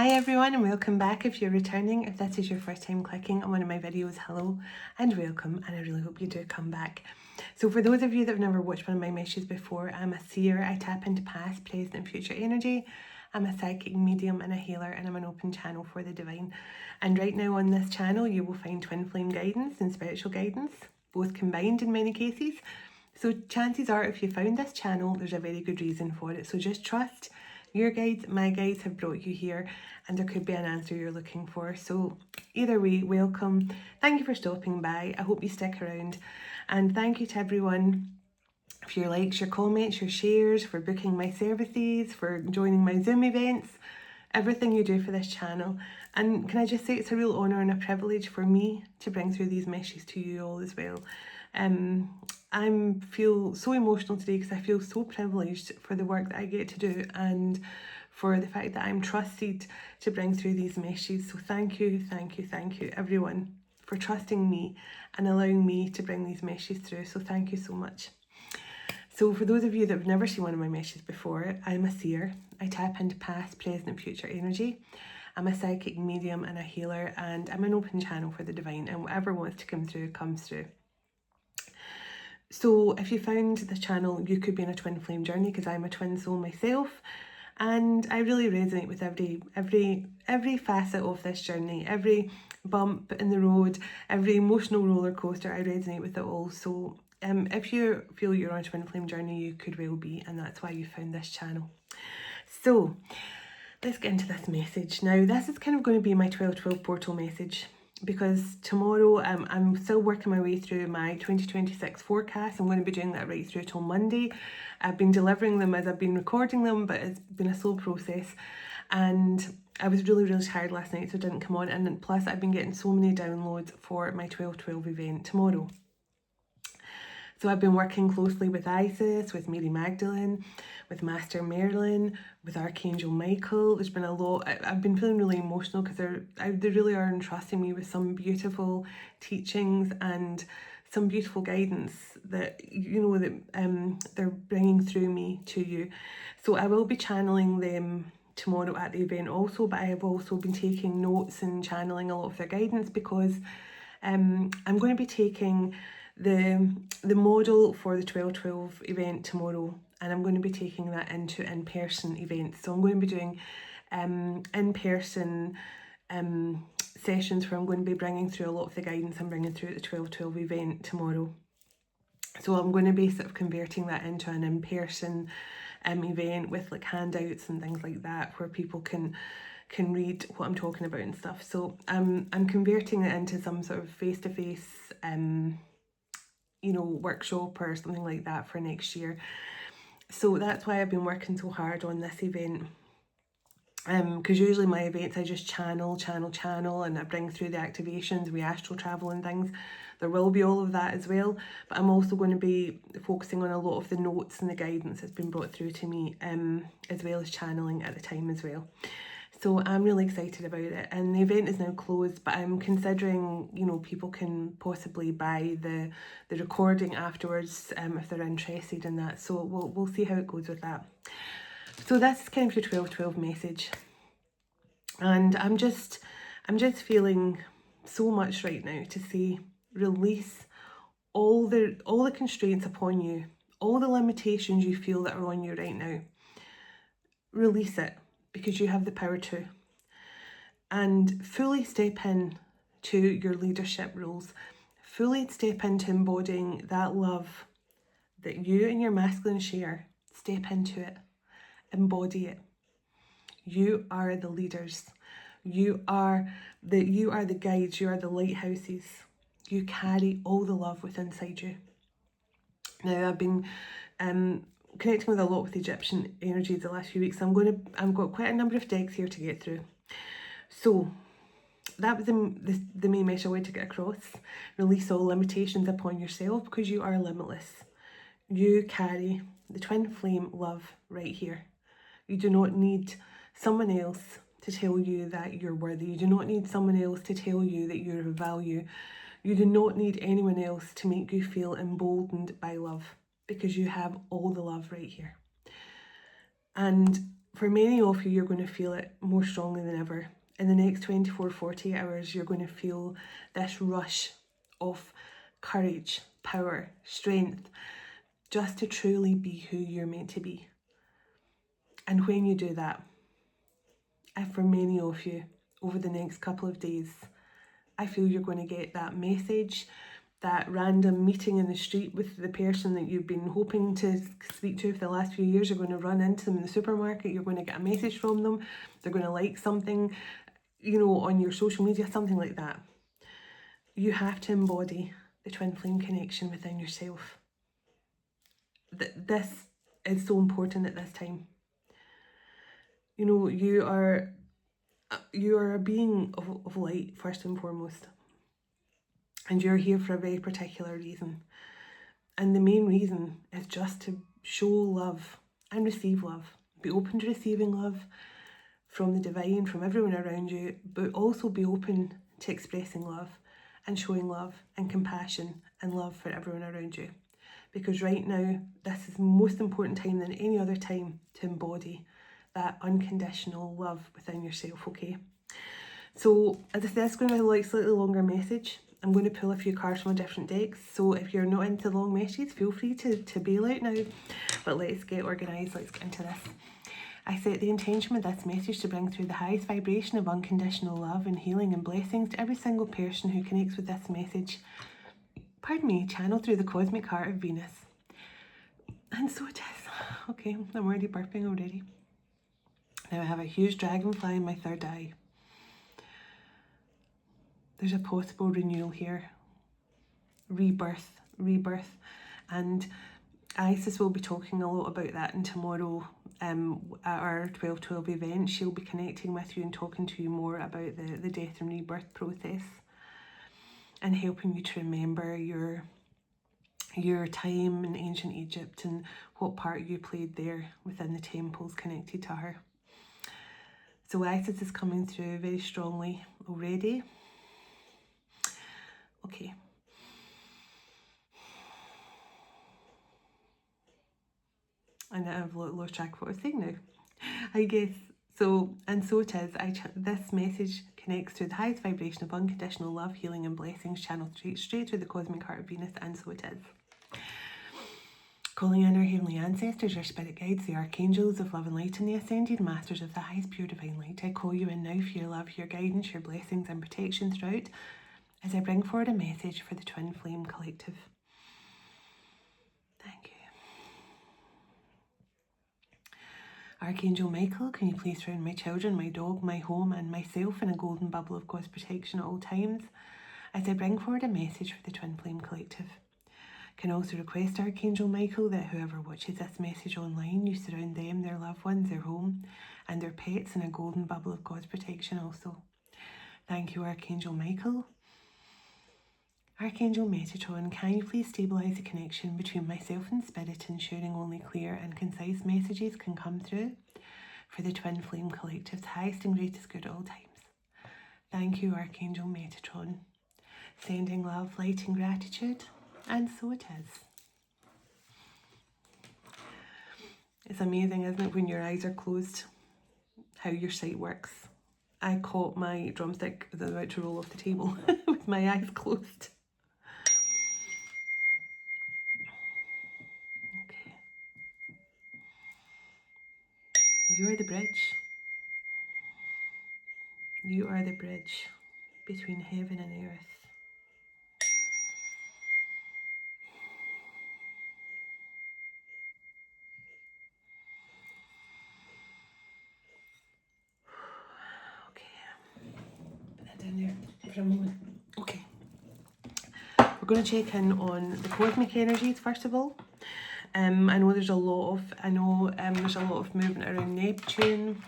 Hi everyone and welcome back if you're returning. If this is your first time clicking on one of my videos, hello and welcome, and I really hope you do come back. So for those of you that have never watched one of my meshes before, I'm a seer. I tap into past, present and future energy. I'm a psychic medium and a healer, and I'm an open channel for the divine. And right now on this channel you will find twin flame guidance and spiritual guidance, both combined in many cases. So chances are if you found this channel, there's a very good reason for it. So just trust your guides, my guides have brought you here, and there could be an answer you're looking for. So either way, welcome. Thank you for stopping by. I hope you stick around. And thank you to everyone for your likes, your comments, your shares, for booking my services, for joining my Zoom events, everything you do for this channel. And can I just say it's a real honour and a privilege for me to bring through these messages to you all as well. I feel so emotional today because I feel so privileged for the work that I get to do and for the fact that I'm trusted to bring through these messages. So thank you everyone for trusting me and allowing me to bring these messages through. So thank you so much. So for those of you that have never seen one of my messages before, I'm a seer. I tap into past, present and future energy. I'm a psychic medium and a healer, and I'm an open channel for the divine, and whatever wants to come through comes through. So if you found the channel, you could be in a twin flame journey, because I'm a twin soul myself, and I really resonate with every facet of this journey, every bump in the road, every emotional roller coaster. I resonate with it all. So if you feel you're on a twin flame journey, you could well be, and that's why you found this channel. So let's get into this message. Now, this is kind of going to be my 12/12 portal message, because tomorrow I'm still working my way through my 2026 forecast. I'm going to be doing that right through till Monday. I've been delivering them as I've been recording them, but it's been a slow process. And I was really tired last night, so I didn't come on. And plus, I've been getting so many downloads for my 12/12 event tomorrow. So I've been working closely with Isis, with Mary Magdalene, with Master Merlin, with Archangel Michael. There's been a lot. I've been feeling really emotional because they really are entrusting me with some beautiful teachings and some beautiful guidance that, you know, that they're bringing through me to you. So I will be channeling them tomorrow at the event also, but I have also been taking notes and channeling a lot of their guidance, because I'm going to be taking the model for the 12/12 event tomorrow, and I'm going to be taking that into in-person events. So I'm going to be doing in-person sessions where I'm going to be bringing through a lot of the guidance I'm bringing through at the 12/12 event tomorrow. So I'm going to be sort of converting that into an in-person event with like handouts and things like that, where people can read what I'm talking about and stuff. So I'm converting it into some sort of face-to-face workshop or something like that for next year. So that's why I've been working so hard on this event. Because usually my events I just channel and I bring through the activations, we astral travel and things. There will be all of that as well, but I'm also going to be focusing on a lot of the notes and the guidance that's been brought through to me, as well as channeling at the time as well. So I'm really excited about it, and the event is now closed, but I'm considering, people can possibly buy the recording afterwards if they're interested in that. So we'll see how it goes with that. So that's kind of your 12/12 message, and I'm just feeling so much right now to say, release all the constraints upon you, all the limitations you feel that are on you right now. Release it, because you have the power to, and fully step in to your leadership roles. Fully step into embodying that love that you and your masculine share. Step into it. Embody it. You are the leaders. You are the guides. You are the lighthouses. You carry all the love within inside you. Now, I've been connecting with a lot with Egyptian energy the last few weeks. I've got quite a number of decks here to get through. So that was the main message I wanted to get across. Release all limitations upon yourself, because you are limitless. You carry the twin flame love right here. You do not need someone else to tell you that you're worthy. You do not need someone else to tell you that you're of value. You do not need anyone else to make you feel emboldened by love, because you have all the love right here. And For many of you, you're going to feel it more strongly than ever. In the next 24, 48 hours, you're going to feel this rush of courage, power, strength, just to truly be who you're meant to be. And when you do that, and for many of you, over the next couple of days, I feel you're going to get that message, that random meeting in the street with the person that you've been hoping to speak to for the last few years. You're going to run into them in the supermarket. You're going to get a message from them. They're going to like something, you know, on your social media, something like that. You have to embody the twin flame connection within yourself. This is so important at this time. You know, you are a being of light, first and foremost. And you're here for a very particular reason. And the main reason is just to show love and receive love. Be open to receiving love from the divine, from everyone around you, but also be open to expressing love and showing love and compassion and love for everyone around you. Because right now, this is the most important time than any other time to embody that unconditional love within yourself, okay? So, as I said, it's going to be like a slightly longer message. I'm going to pull a few cards from different decks, so if you're not into long messages, feel free to bail out now. But let's get organised, let's get into this. I set the intention with this message to bring through the highest vibration of unconditional love and healing and blessings to every single person who connects with this message. Pardon me, channeled through the cosmic heart of Venus. And so it is. Okay, I'm already burping already. Now I have a huge dragonfly in my third eye. There's a possible renewal here. Rebirth. And Isis will be talking a lot about that in tomorrow at our 12/12 event. She'll be connecting with you and talking to you more about the death and rebirth process and helping you to remember your time in ancient Egypt and what part you played there within the temples connected to her. So Isis is coming through very strongly already. Okay. And I've lost track of what I was saying now, I guess. So, and so it is. This message connects to the highest vibration of unconditional love, healing and blessings, channeled straight through the cosmic heart of Venus, and so it is. Calling in our heavenly ancestors, our spirit guides, the archangels of love and light, and the ascended masters of the highest pure divine light. I call you in now for your love, your guidance, your blessings and protection throughout, as I bring forward a message for the Twin Flame Collective. Thank you. Archangel Michael, can you please surround my children, my dog, my home and myself in a golden bubble of God's protection at all times, as I bring forward a message for the Twin Flame Collective. Can also request Archangel Michael that whoever watches this message online, you surround them, their loved ones, their home and their pets in a golden bubble of God's protection also. Thank you, Archangel Michael. Archangel Metatron, can you please stabilise the connection between myself and Spirit, ensuring only clear and concise messages can come through for the Twin Flame Collective's highest and greatest good at all times. Thank you, Archangel Metatron. Sending love, light and gratitude, and so it is. It's amazing, isn't it, when your eyes are closed, how your sight works. I caught my drumstick as I was about to roll off the table with my eyes closed. Okay. You are the bridge. You are the bridge between heaven and earth. Okay. Put that down there for a moment. Okay. We're going to check in on the cosmic energies first of all. I know there's a lot of movement around Neptune.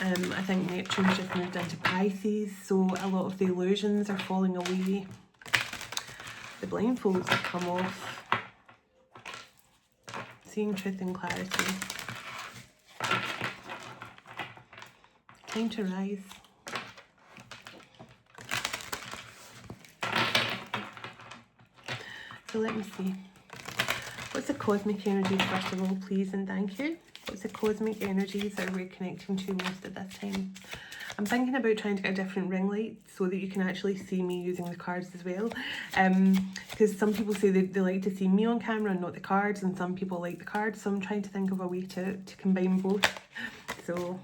I think Neptune's just moved into Pisces, so a lot of the illusions are falling away. The blindfolds have come off. Seeing truth and clarity. Time to rise. So let me see. What's the cosmic energies first of all, please and thank you. What's the cosmic energies that we're connecting to most at this time? I'm thinking about trying to get a different ring light so that you can actually see me using the cards as well. Because some people say they like to see me on camera and not the cards, and some people like the cards. So I'm trying to think of a way to combine both. So,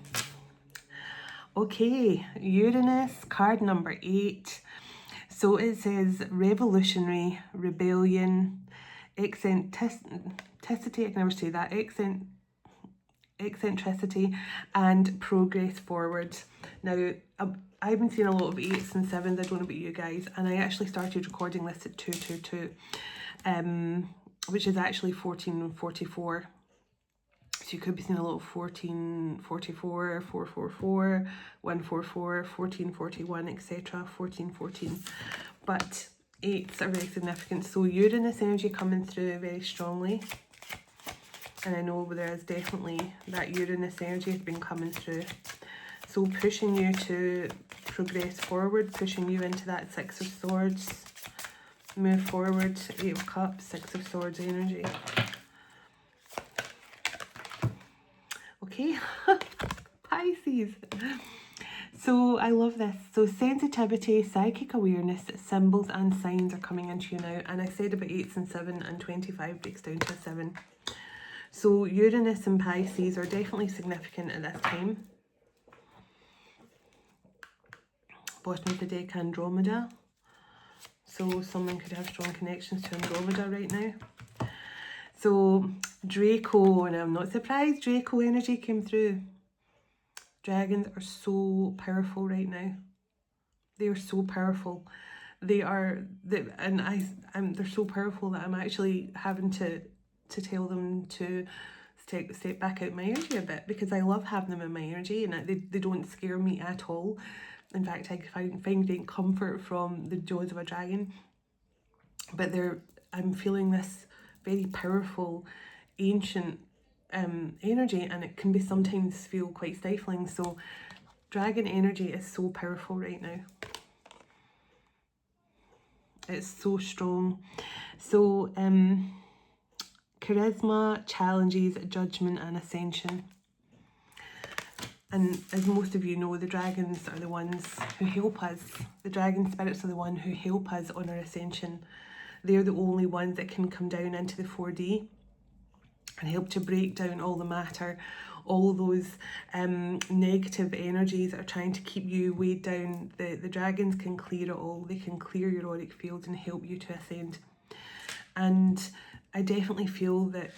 okay, Uranus, card number 8. So it says revolutionary, rebellion, eccentricity, I can never say that, eccentricity, and progress forward. Now, I've been seeing a lot of 8s and 7s, I don't know about you guys, and I actually started recording this at 222, which is actually 1444. So you could be seeing a lot of 1444, 444, 144, 1441, etc., 1414. But 8s are very significant. So Uranus energy coming through very strongly. And I know there is definitely that Uranus energy has been coming through. So pushing you to progress forward, pushing you into that 6 of Swords. Move forward, 8 of Cups, 6 of Swords energy. Okay, Pisces. So I love this. So sensitivity, psychic awareness, symbols and signs are coming into you now. And I said about 8s and 7 and 25 breaks down to a 7. So Uranus and Pisces are definitely significant at this time. Bottom of the deck, Andromeda. So someone could have strong connections to Andromeda right now. So Draco, and I'm not surprised Draco energy came through. Dragons are so powerful right now. They are so powerful. They're so powerful that I'm actually having to tell them to step back out my energy a bit, because I love having them in my energy, and they don't scare me at all. In fact, I find great comfort from the jaws of a dragon. But I'm feeling this very powerful, ancient energy, and it can be sometimes feel quite stifling. So dragon energy is so powerful right now. It's so strong. So charisma, challenges, judgment and ascension. And as most of you know, the dragons are the ones who help us. The dragon spirits are the ones who help us on our ascension. They're the only ones that can come down into the 4D and help to break down all the matter, all those negative energies that are trying to keep you weighed down. The dragons can clear it all. They can clear your auric field and help you to ascend. And I definitely feel that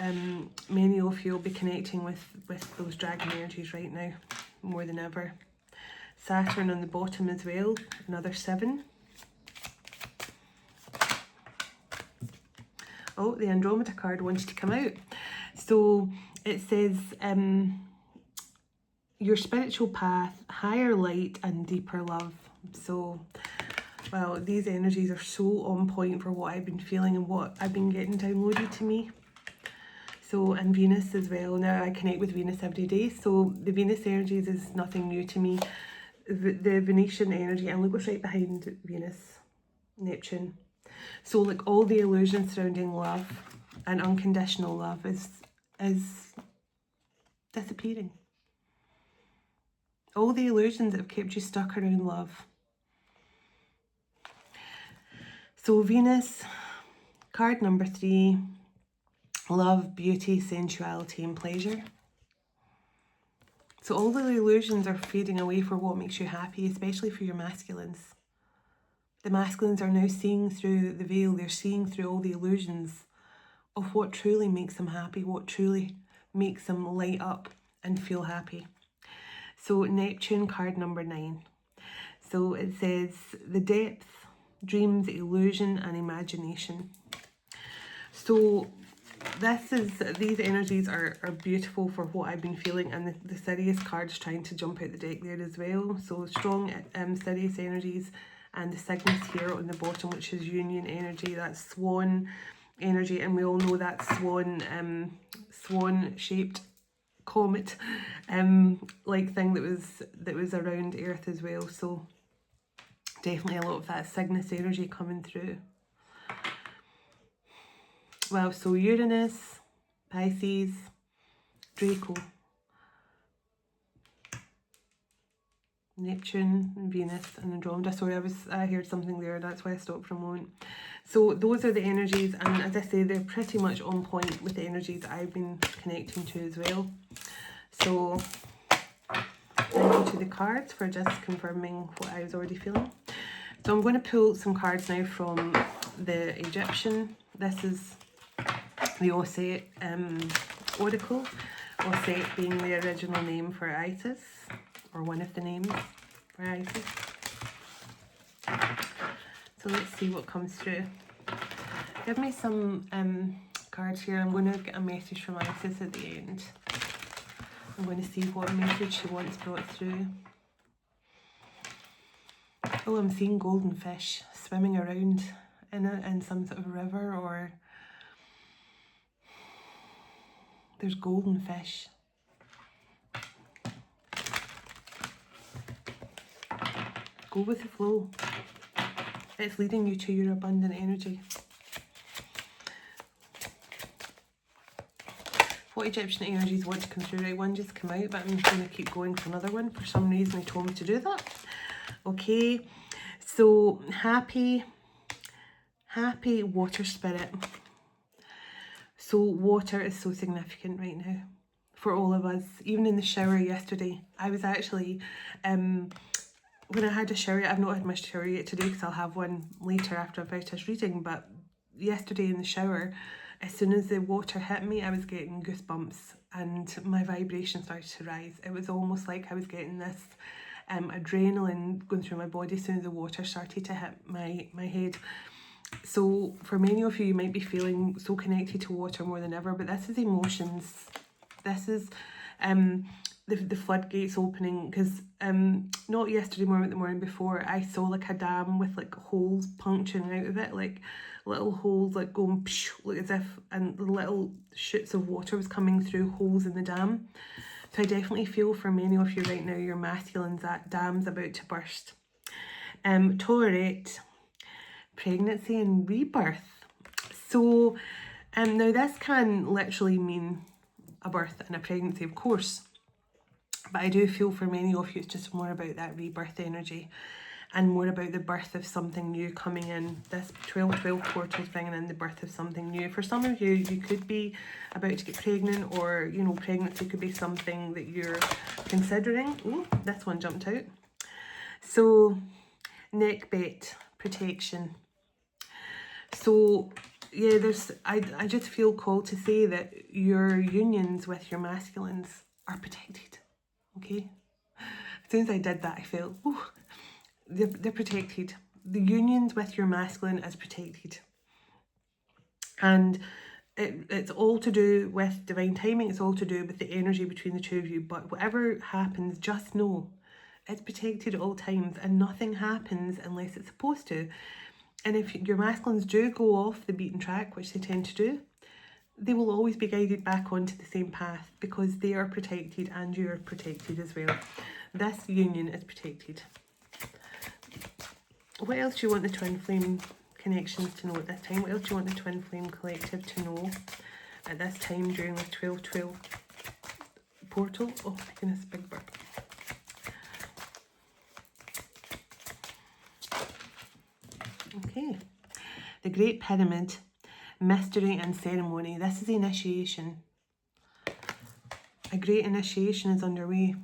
many of you will be connecting with those dragon energies right now, more than ever. Saturn on the bottom as well, another 7. Oh, the Andromeda card wanted to come out. So it says your spiritual path, higher light and deeper love. So, well, these energies are so on point for what I've been feeling and what I've been getting downloaded to me. So, and Venus as well. Now I connect with Venus every day. So the Venus energies is nothing new to me. The Venetian energy, and look what's right behind Venus, Neptune. So like all the illusions surrounding love and unconditional love is disappearing. All the illusions that have kept you stuck around love. So Venus, card number 3, love, beauty, sensuality and pleasure. So all the illusions are fading away for what makes you happy, especially for your masculines. The masculines are now seeing through the veil. They're seeing through all the illusions of what truly makes them happy, what truly makes them light up and feel happy. So Neptune, card number 9. So it says the depth, dreams, illusion and imagination. So these energies are beautiful for what I've been feeling, and the Sirius card's trying to jump out the deck there as well. So strong Sirius energies, and the Cygnus here on the bottom, which is union energy, that's swan energy, and we all know that swan shaped comet like thing that was around Earth as well. So definitely a lot of that Cygnus energy coming through. Well, so Uranus, Pisces, Draco, Neptune, Venus and Andromeda. Sorry, I heard something there, that's why I stopped for a moment. So those are the energies, and as I say, they're pretty much on point with the energies I've been connecting to as well. So thank you to the cards for just confirming what I was already feeling. So I'm going to pull some cards now from the Egyptian. This is the Osset Oracle. Osset being the original name for Isis, or one of the names for Isis. So let's see what comes through. Give me some cards here. I'm going to get a message from Isis at the end. I'm going to see what message she wants brought through. Oh, I'm seeing golden fish swimming around in some sort of river, or there's golden fish. Go with the flow. It's leading you to your abundant energy. What Egyptian energies want to come through? Right, one just come out, but I'm going to keep going for another one. For some reason, they told me to do that. Okay, so happy water spirit. So water is so significant right now for all of us. Even in the shower yesterday, I was actually, when I had a shower, I've not had my shower yet today because I'll have one later after I've finished this reading, but yesterday in the shower, as soon as the water hit me, I was getting goosebumps and my vibration started to rise. It was almost like I was getting this adrenaline going through my body as soon as the water started to hit my head. So for many of you, you might be feeling so connected to water more than ever, but this is emotions. This is the floodgates opening, because not yesterday morning, but the morning before, I saw like a dam with like holes puncturing out of it, like little holes like going psh, like as if, and little shoots of water was coming through holes in the dam. So I definitely feel for many of you right now, your masculines, that dam's about to burst. Tolerate, pregnancy and rebirth. So now this can literally mean a birth and a pregnancy, of course, but I do feel for many of you it's just more about that rebirth energy and more about the birth of something new coming in. This 12-12 portal is bringing in the birth of something new. For some of you, you could be about to get pregnant, or, you know, pregnancy could be something that you're considering. Oh, this one jumped out. So, neck bait, protection. So, yeah, I just feel called to say that your unions with your masculines are protected, okay? As soon as I did that, I felt, ooh, they're protected. The unions with your masculine is protected. And it's all to do with divine timing. It's all to do with the energy between the two of you. But whatever happens, just know it's protected at all times, and nothing happens unless it's supposed to. And if your masculines do go off the beaten track, which they tend to do, they will always be guided back onto the same path, because they are protected and you are protected as well. This union is protected. What else do you want the twin flame connections to know at this time? What else do you want the twin flame collective to know at this time during the 12-12 portal? Oh my goodness, big burp. Okay. The Great Pyramid, mystery and ceremony. This is the initiation. A great initiation is underway.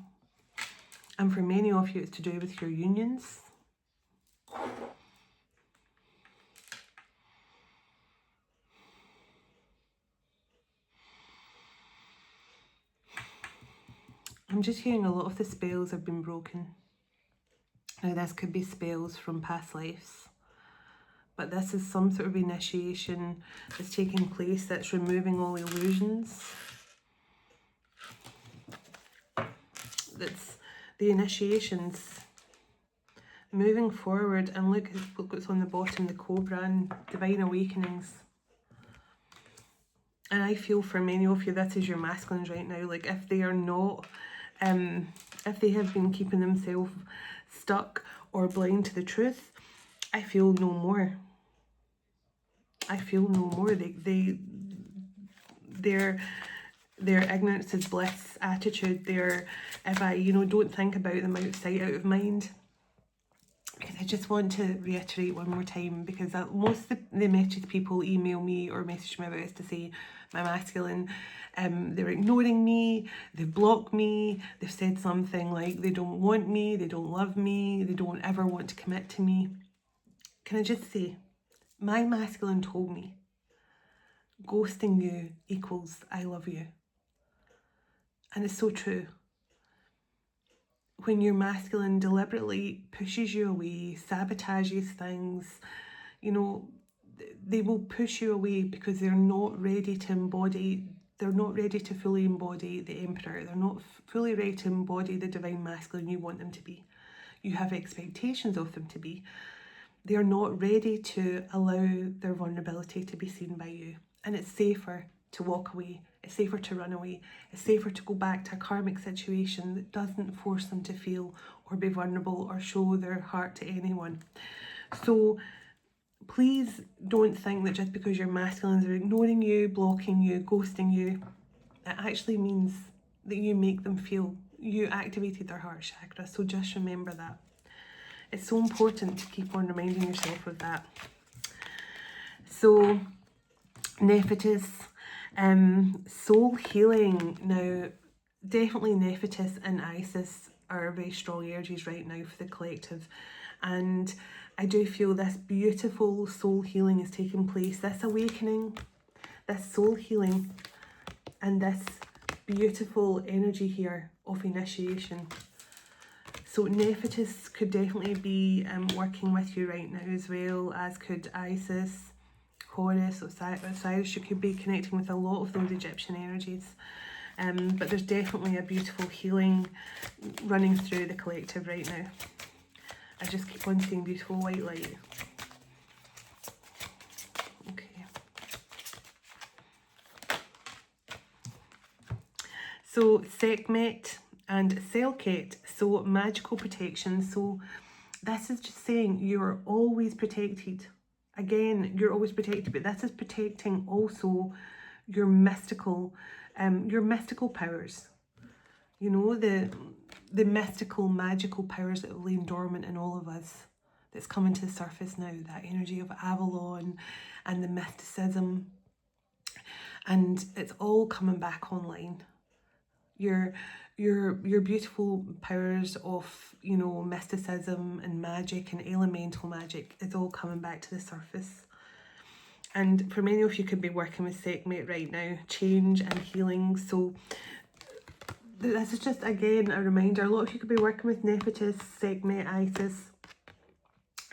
And for many of you, it's to do with your unions. I'm just hearing a lot of the spells have been broken. Now this could be spells from past lives, but this is some sort of initiation that's taking place that's removing all illusions. That's the initiations. Moving forward, and look what's on the bottom, the Cobra and Divine Awakenings. And I feel for many of you, this is your masculines right now. Like if they are not, if they have been keeping themselves stuck or blind to the truth, I feel no more. I feel no more. They're their ignorance is bliss attitude, their, if I, don't think about them, out of sight, out of mind. Because I just want to reiterate one more time, because most of the message people email me or message me about is to say my masculine, they're ignoring me, they've blocked me, they've said something like they don't want me, they don't love me, they don't ever want to commit to me. Can I just say, my masculine told me, ghosting you equals I love you. And it's so true. When your masculine deliberately pushes you away, sabotages things, they will push you away because they're not ready to fully embody the Emperor. They're not fully ready to embody the divine masculine you want them to be. You have expectations of them to be. They're not ready to allow their vulnerability to be seen by you. And it's safer to walk away. It's safer to run away. It's safer to go back to a karmic situation that doesn't force them to feel or be vulnerable or show their heart to anyone. So please don't think that just because your masculines are ignoring you, blocking you, ghosting you, it actually means that you make them feel you activated their heart chakra. So just remember that. It's so important to keep on reminding yourself of that. So, Nephetus, soul healing. Now, definitely Nephetus and Isis are very strong energies right now for the collective. And I do feel this beautiful soul healing is taking place. This awakening, this soul healing, and this beautiful energy here of initiation. So Nephetus could definitely be working with you right now, as well as could Isis, Horus, Osiris. You could be connecting with a lot of those Egyptian energies. But there's definitely a beautiful healing running through the collective right now. I just keep on seeing beautiful white light. Okay. So Sekhmet and Selket, so magical protection. So this is just saying you're always protected. Again, you're always protected, but this is protecting also your mystical powers. The mystical, magical powers that have lain dormant in all of us, that's coming to the surface now. That energy of Avalon and the mysticism, and it's all coming back online. Your beautiful powers of mysticism and magic and elemental magic is all coming back to the surface. And for many of you could be working with Sekhmet right now, change and healing. So this is just again a reminder. A lot of you could be working with Nephetus, Sekhmet, Isis.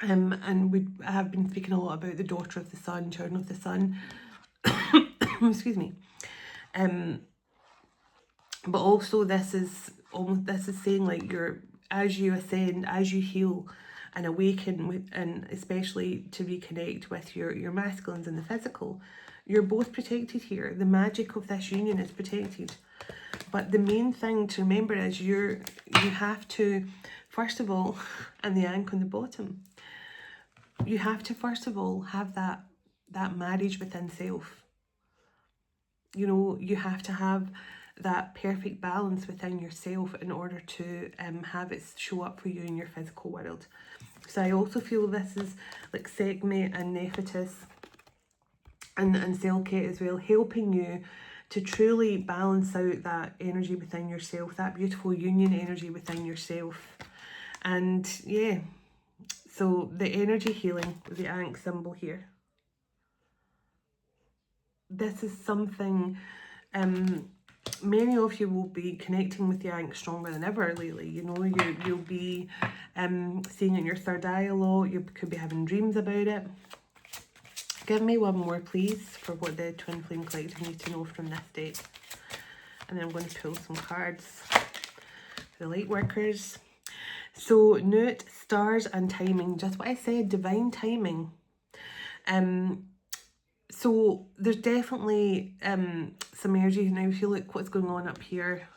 And we have been speaking a lot about the daughter of the sun, children of the sun. Excuse me. But also this is saying like as you ascend, as you heal and awaken, and especially to reconnect with your masculines in the physical, you're both protected here. The magic of this union is protected. But the main thing to remember is you have to, first of all, and the Ankh on the bottom, you have to first of all have that marriage within self. You have to have that perfect balance within yourself in order to have it show up for you in your physical world. So I also feel this is like Sekhmet and Nephetus and Selket as well, helping you to truly balance out that energy within yourself, that beautiful union energy within yourself. And yeah, so the energy healing, the Ankh symbol here. This is something many of you will be connecting with the Ankh stronger than ever lately. You'll be seeing it in your third eye a lot. You could be having dreams about it. Give me one more, please, for what the Twin Flame Collective need to know from this deck. And then I'm going to pull some cards for the light workers. So, Nut, stars and timing. Just what I said, divine timing. So there's definitely some energy, and I feel like what's going on up here,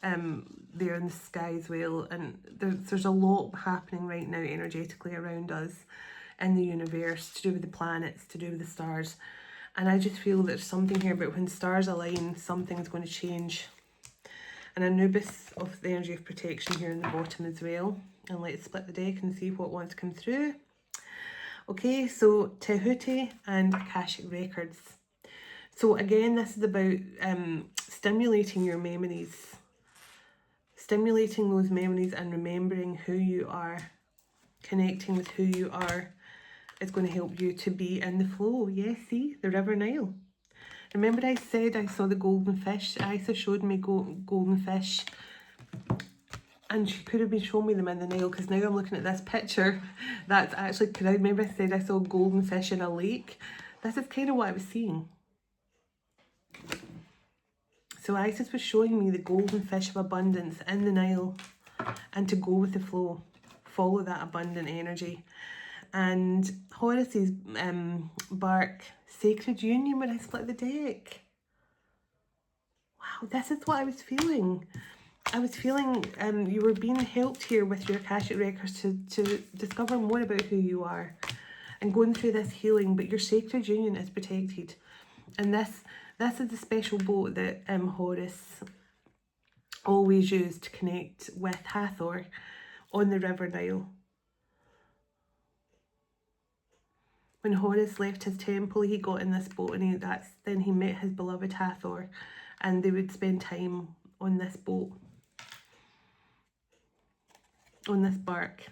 there in the sky as well, and there's a lot happening right now energetically around us in the universe, to do with the planets, to do with the stars, And I just feel there's something here about when stars align, something's going to change. And Anubis of the energy of protection here in the bottom as well. And let's split the deck and see what wants to come through. Okay, so Tehuti and Akashic Records. So again, this is about stimulating your memories. Stimulating those memories and remembering who you are. Connecting with who you are is going to help you to be in the flow. Yes, see, the River Nile. Remember I said I saw the golden fish? Isa showed me golden fish. And she could have been showing me them in the Nile, because now I'm looking at this picture. That's actually, because I remember I said I saw golden fish in a lake. This is kind of what I was seeing. So Isis was showing me the golden fish of abundance in the Nile, and to go with the flow, follow that abundant energy. And Horus's bark, Sacred Union, when I split the deck. Wow, this is what I was feeling. I was feeling you were being helped here with your Akashic Records to discover more about who you are and going through this healing, but your Sacred Union is protected. And this is the special boat that Horus always used to connect with Hathor on the River Nile. When Horus left his temple, he got in this boat, and then he met his beloved Hathor, and they would spend time on this boat, on this bark.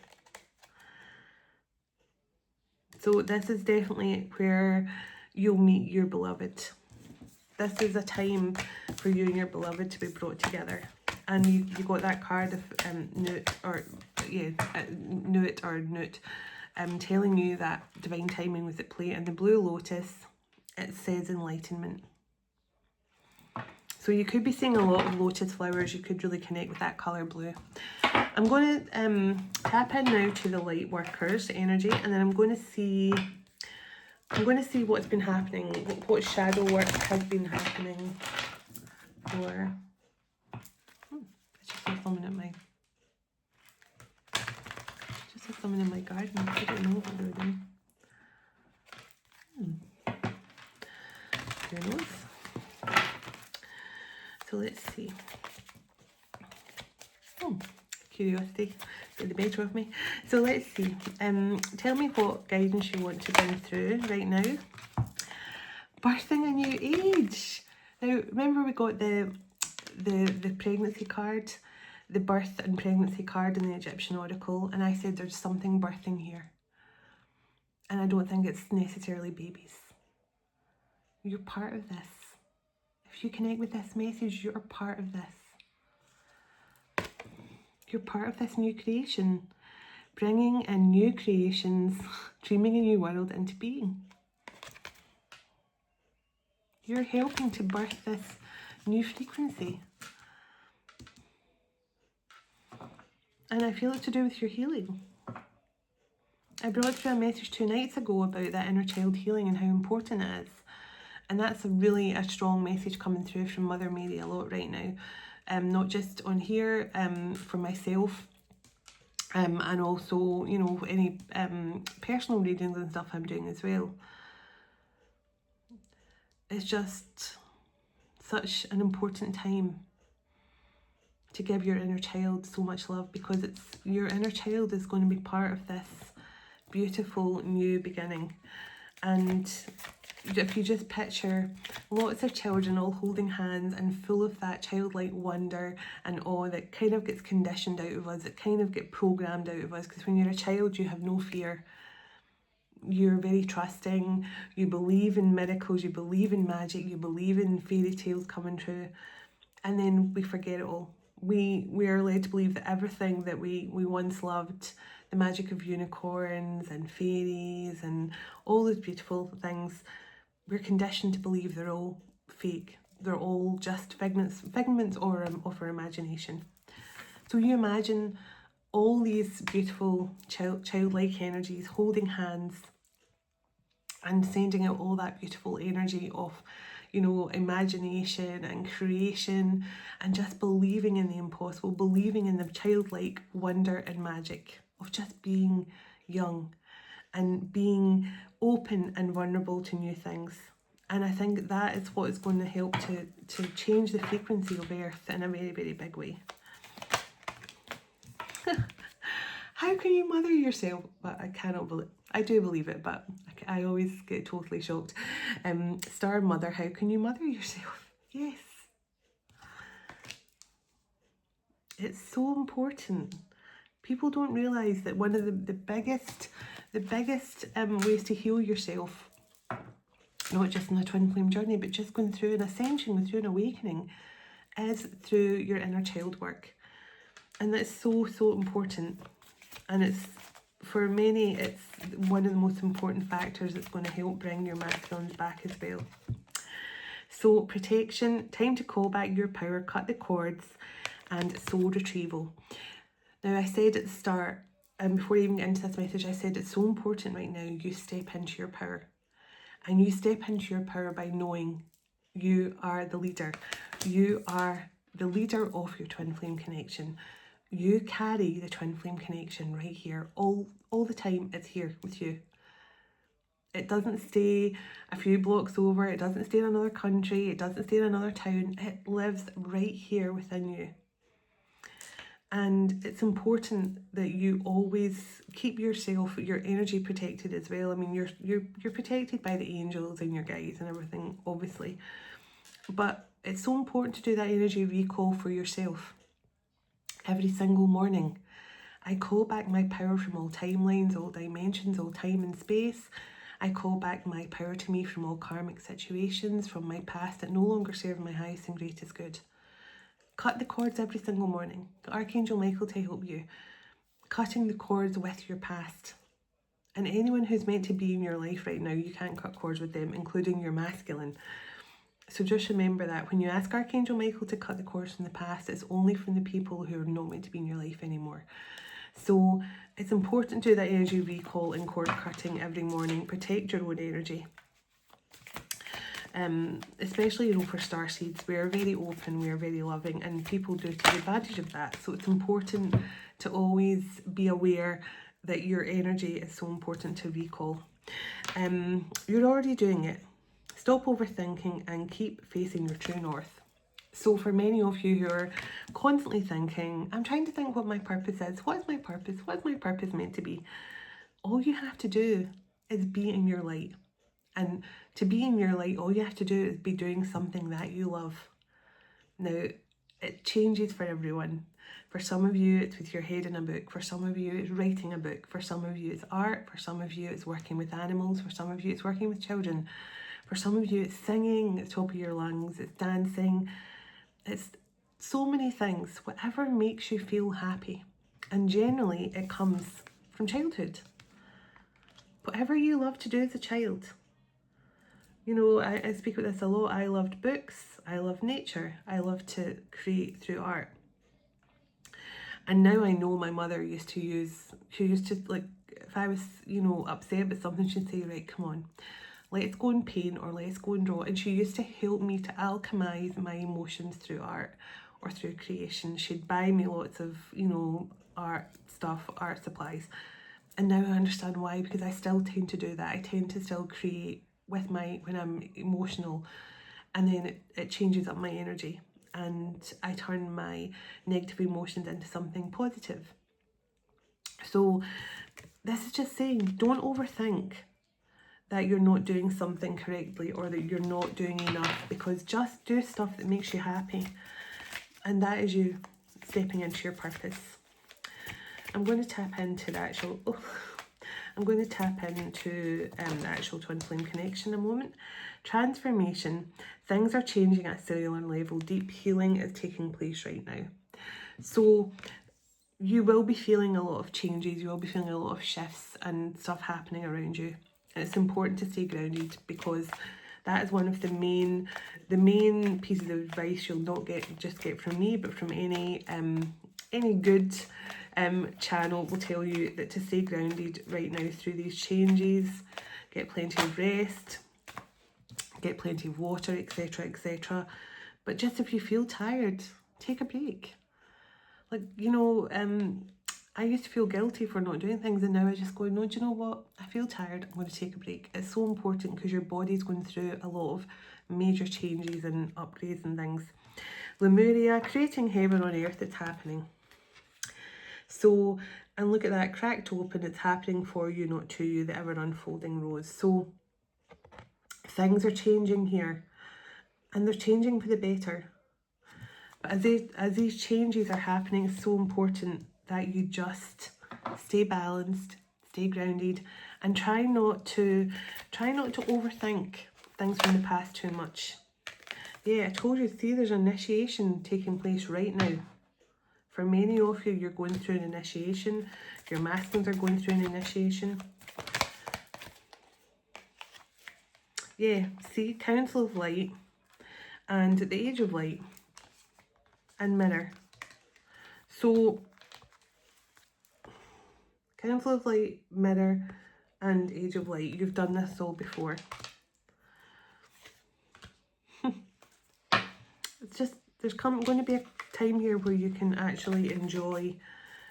So this is definitely where you'll meet your beloved. This is a time for you and your beloved to be brought together. And you got that card of Nut, telling you that divine timing was at play. And the blue lotus, it says enlightenment. So you could be seeing a lot of lotus flowers. You could really connect with that colour blue. I'm going to tap in now to the light workers energy, and then I'm going to see what's been happening, what shadow work has been happening for. I just saw someone in my garden. I don't know what they were doing. Who knows? So let's see. Curiosity get the better of me. So let's see. Tell me what guidance you want to bring through right now. Birthing a new age. Now remember we got the pregnancy card, the birth and pregnancy card in the Egyptian Oracle, and I said there's something birthing here. And I don't think it's necessarily babies. You're part of this. If you connect with this message, you're part of this. You're part of this new creation, bringing in new creations, dreaming a new world into being. You're helping to birth this new frequency. And I feel it's to do with your healing. I brought through a message 2 nights ago about that inner child healing and how important it is. And that's a strong message coming through from Mother Mary a lot right now. Not just on here, for myself, and also, you know, any personal readings and stuff I'm doing as well. It's just such an important time to give your inner child so much love, because your inner child is going to be part of this beautiful new beginning. And if you just picture lots of children all holding hands and full of that childlike wonder and awe that kind of gets conditioned out of us, that kind of get programmed out of us, because when you're a child you have no fear. You're very trusting, you believe in miracles, you believe in magic, you believe in fairy tales coming true, and then we forget it all. We are led to believe that everything that we once loved, the magic of unicorns and fairies and all those beautiful things, we're conditioned to believe they're all fake. They're all just figments of our imagination. So you imagine all these beautiful childlike energies holding hands and sending out all that beautiful energy of, you know, imagination and creation, and just believing in the impossible, believing in the childlike wonder and magic of just being young and being open and vulnerable to new things. And I think that is what is going to help to change the frequency of Earth in a very, very big way. How can you mother yourself? But I cannot believe, I do believe it, but I always get totally shocked. Star Mother, how can you mother yourself? Yes. It's so important. People don't realise that one of the biggest ways to heal yourself, not just in a twin flame journey, but just going through an ascension, going through an awakening, is through your inner child work. And that's so, so important. And it's, for many, it's one of the most important factors that's going to help bring your masculines back as well. So protection, time to call back your power, cut the cords, and soul retrieval. Now, I said at the start, and before I even get into this message, I said it's so important right now you step into your power. And you step into your power by knowing you are the leader. You are the leader of your twin flame connection. You carry the twin flame connection right here. All the time, it's here with you. It doesn't stay a few blocks over. It doesn't stay in another country. It doesn't stay in another town. It lives right here within you. And it's important that you always keep yourself, your energy protected as well. I mean, you're protected by the angels and your guides and everything, obviously. But it's so important to do that energy recall for yourself. Every single morning, I call back my power from all timelines, all dimensions, all time and space. I call back my power to me from all karmic situations, from my past that no longer serve my highest and greatest good. Cut the cords every single morning. Archangel Michael to help you. Cutting the cords with your past. And anyone who's meant to be in your life right now, you can't cut cords with them, including your masculine. So just remember that when you ask Archangel Michael to cut the cords from the past, it's only from the people who are not meant to be in your life anymore. So it's important to do that energy recall and cord cutting every morning. Protect your own energy. Especially, for starseeds, we are very open, we are very loving, and people do take advantage of that. So it's important to always be aware that your energy is so important to recall. You're already doing it. Stop overthinking and keep facing your true north. So for many of you who are constantly thinking, I'm trying to think what my purpose is. What is my purpose? What is my purpose meant to be? All you have to do is be in your light. And to be in your light, all you have to do is be doing something that you love. Now, it changes for everyone. For some of you, it's with your head in a book. For some of you, it's writing a book. For some of you, it's art. For some of you, it's working with animals. For some of you, it's working with children. For some of you, it's singing at the top of your lungs. It's dancing. It's so many things. Whatever makes you feel happy. And generally, it comes from childhood. Whatever you loved to do as a child. I speak about this a lot. I loved books. I love nature. I love to create through art. And now I know my mother used to like, if I was, upset with something, she'd say, right, come on, let's go and paint or let's go and draw. And she used to help me to alchemize my emotions through art or through creation. She'd buy me lots of, art stuff, art supplies. And now I understand why, because I still tend to do that. I tend to still create when I'm emotional, and then it changes up my energy and I turn my negative emotions into something positive. So this is just saying, don't overthink that you're not doing something correctly or that you're not doing enough, because just do stuff that makes you happy, and that is you stepping into your purpose. I'm going to tap into the actual the actual twin flame connection in a moment. Transformation. Things are changing at a cellular level. Deep healing is taking place right now. So you will be feeling a lot of changes. You will be feeling a lot of shifts and stuff happening around you. And it's important to stay grounded, because that is one of the main pieces of advice you'll not get from me, but from any good channel will tell you that to stay grounded right now through these changes. Get plenty of rest, get plenty of water, etc, etc. But just if you feel tired, take a break. Like, I used to feel guilty for not doing things, and now I just go, no, do you know what? I feel tired. I'm going to take a break. It's so important because your body's going through a lot of major changes and upgrades and things. Lemuria, creating heaven on earth, it's happening. So, and look at that, cracked open, it's happening for you, not to you, the ever unfolding rose. So, things are changing here, and they're changing for the better. But as these changes are happening, it's so important that you just stay balanced, stay grounded, and try not to overthink things from the past too much. Yeah, I told you, see, there's an initiation taking place right now. For many of you, you're going through an initiation. Your masculines are going through an initiation. Yeah, see, Council of Light and the Age of Light and Mirror. So, Council of Light, Mirror and Age of Light. You've done this all before. It's just, there's going to be a time here where you can actually enjoy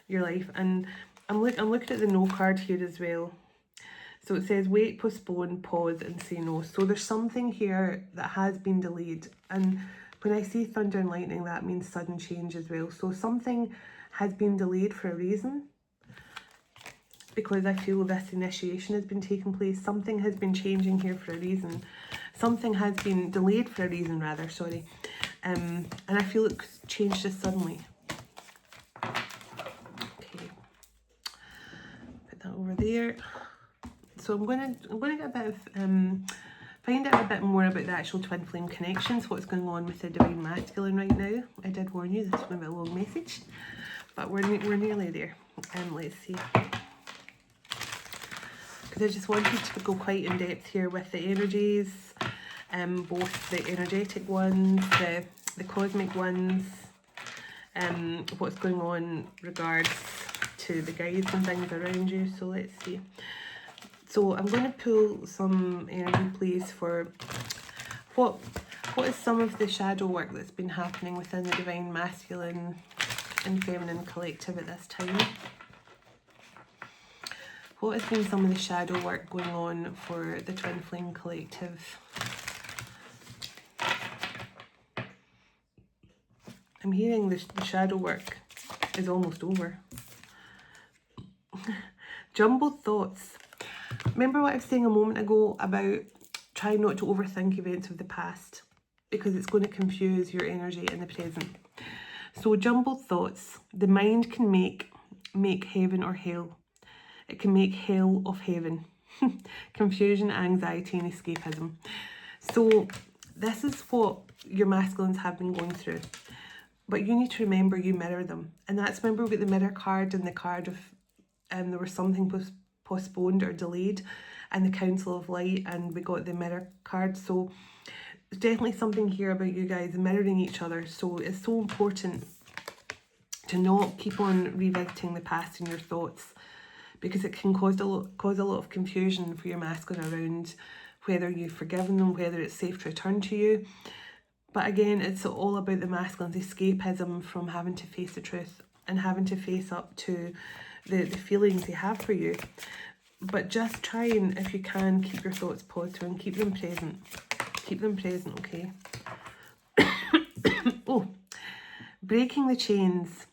your life. And I'm looking at the no card here as well. So it says wait, postpone, pause and say no. So there's something here that has been delayed. And when I say thunder and lightning, that means sudden change as well. So something has been delayed for a reason. Because I feel this initiation has been taking place. Something has been changing here for a reason. Something has been delayed for a reason, rather, sorry. And I feel it's changed this suddenly. Okay. Put that over there. So I'm gonna get a bit of find out a bit more about the actual twin flame connections, what's going on with the divine masculine right now. I did warn you this was going to be a long message, but we're nearly there. Let's see. Because I just wanted to go quite in depth here with the energies, both the energetic ones, the cosmic ones, what's going on regards to the guides and things around you. So let's see. So I'm going to pull some energy, please, for what is some of the shadow work that's been happening within the divine masculine and feminine collective at this time. What has been some of the shadow work going on for the twin flame collective? I'm hearing the shadow work is almost over. Jumbled thoughts. Remember what I was saying a moment ago about trying not to overthink events of the past, because it's going to confuse your energy in the present. So jumbled thoughts. The mind can make heaven or hell. It can make hell of heaven. Confusion, anxiety and escapism. So this is what your masculines have been going through. But you need to remember you mirror them. And that's, remember we got the mirror card and the card of there was something postponed or delayed, and the Council of Light, and we got the mirror card. So there's definitely something here about you guys mirroring each other. So it's so important to not keep on revisiting the past in your thoughts, because it can cause a lot of confusion for your masculine around whether you've forgiven them, whether it's safe to return to you. But again, it's all about the masculine's escapism from having to face the truth and having to face up to the feelings they have for you. But just try and, if you can, keep your thoughts positive and keep them present. Keep them present, okay? Oh, breaking the chains.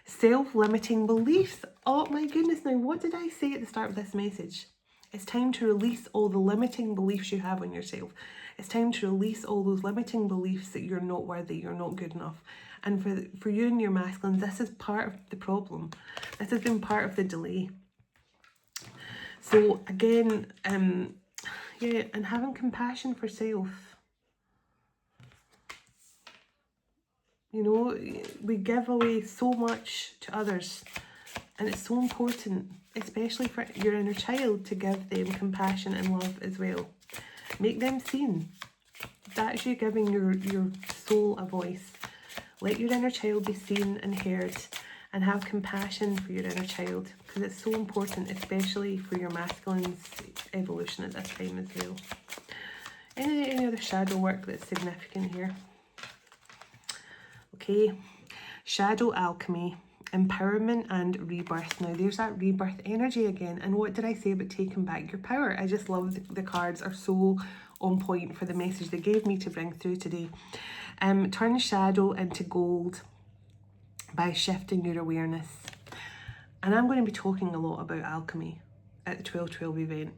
Self-limiting beliefs. Oh my goodness, now what did I say at the start of this message? It's time to release all the limiting beliefs you have on yourself. It's time to release all those limiting beliefs that you're not worthy, you're not good enough. And for you and your masculine, this is part of the problem. This has been part of the delay. So again, yeah, and having compassion for self. You know, we give away so much to others, and it's so important, especially for your inner child, to give them compassion and love as well. Make them seen. That's you giving your soul a voice. Let your inner child be seen and heard, and have compassion for your inner child, because it's so important, especially for your masculine's evolution at this time as well. Any other shadow work that's significant here? Okay, shadow alchemy. empowerment and rebirth. Now there's that rebirth energy again. And what did I say about taking back your power? I just love the cards are so on point for the message they gave me to bring through today. Turn shadow into gold by shifting your awareness. And I'm going to be talking a lot about alchemy at the 12/12 event,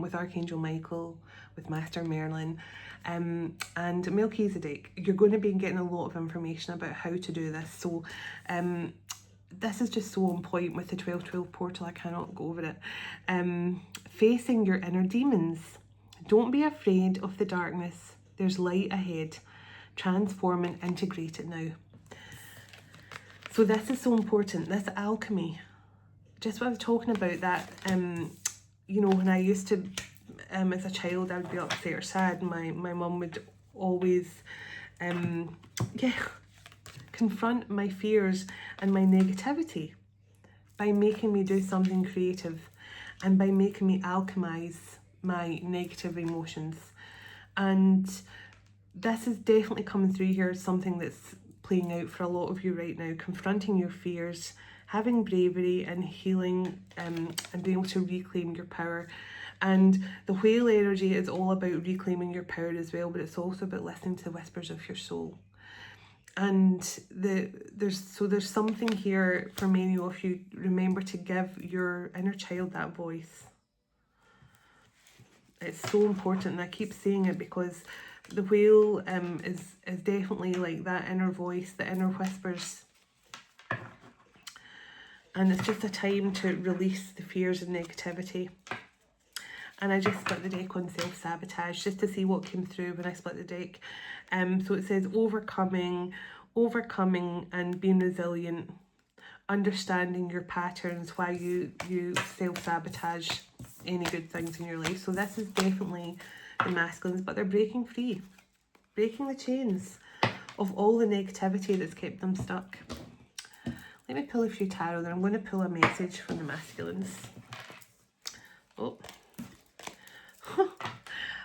with Archangel Michael, with Master Merlin, and Melchizedek. You're going to be getting a lot of information about how to do this. So this is just so on point with the 12/12 portal. I cannot go over it. Facing your inner demons. Don't be afraid of the darkness. There's light ahead. Transform and integrate it now. So this is so important, this alchemy. Just what I was talking about, that, you know, when I used to, as a child, I would be upset or sad. My mum would always, confront my fears and my negativity by making me do something creative and by making me alchemize my negative emotions. And this is definitely coming through here, something that's playing out for a lot of you right now, confronting your fears, having bravery and healing, and being able to reclaim your power. And the whale energy is all about reclaiming your power as well, but it's also about listening to the whispers of your soul. And there's something here for many of you. Remember to give your inner child that voice. It's so important, and I keep saying it because the whale is definitely like that inner voice, the inner whispers. And it's just a time to release the fears and negativity. And I just split the deck on self-sabotage just to see what came through when I split the deck. So it says overcoming and being resilient, understanding your patterns, why you self-sabotage any good things in your life. So this is definitely the masculines, but they're breaking free, breaking the chains of all the negativity that's kept them stuck. Let me pull a few tarot, then I'm going to pull a message from the masculines. Oh,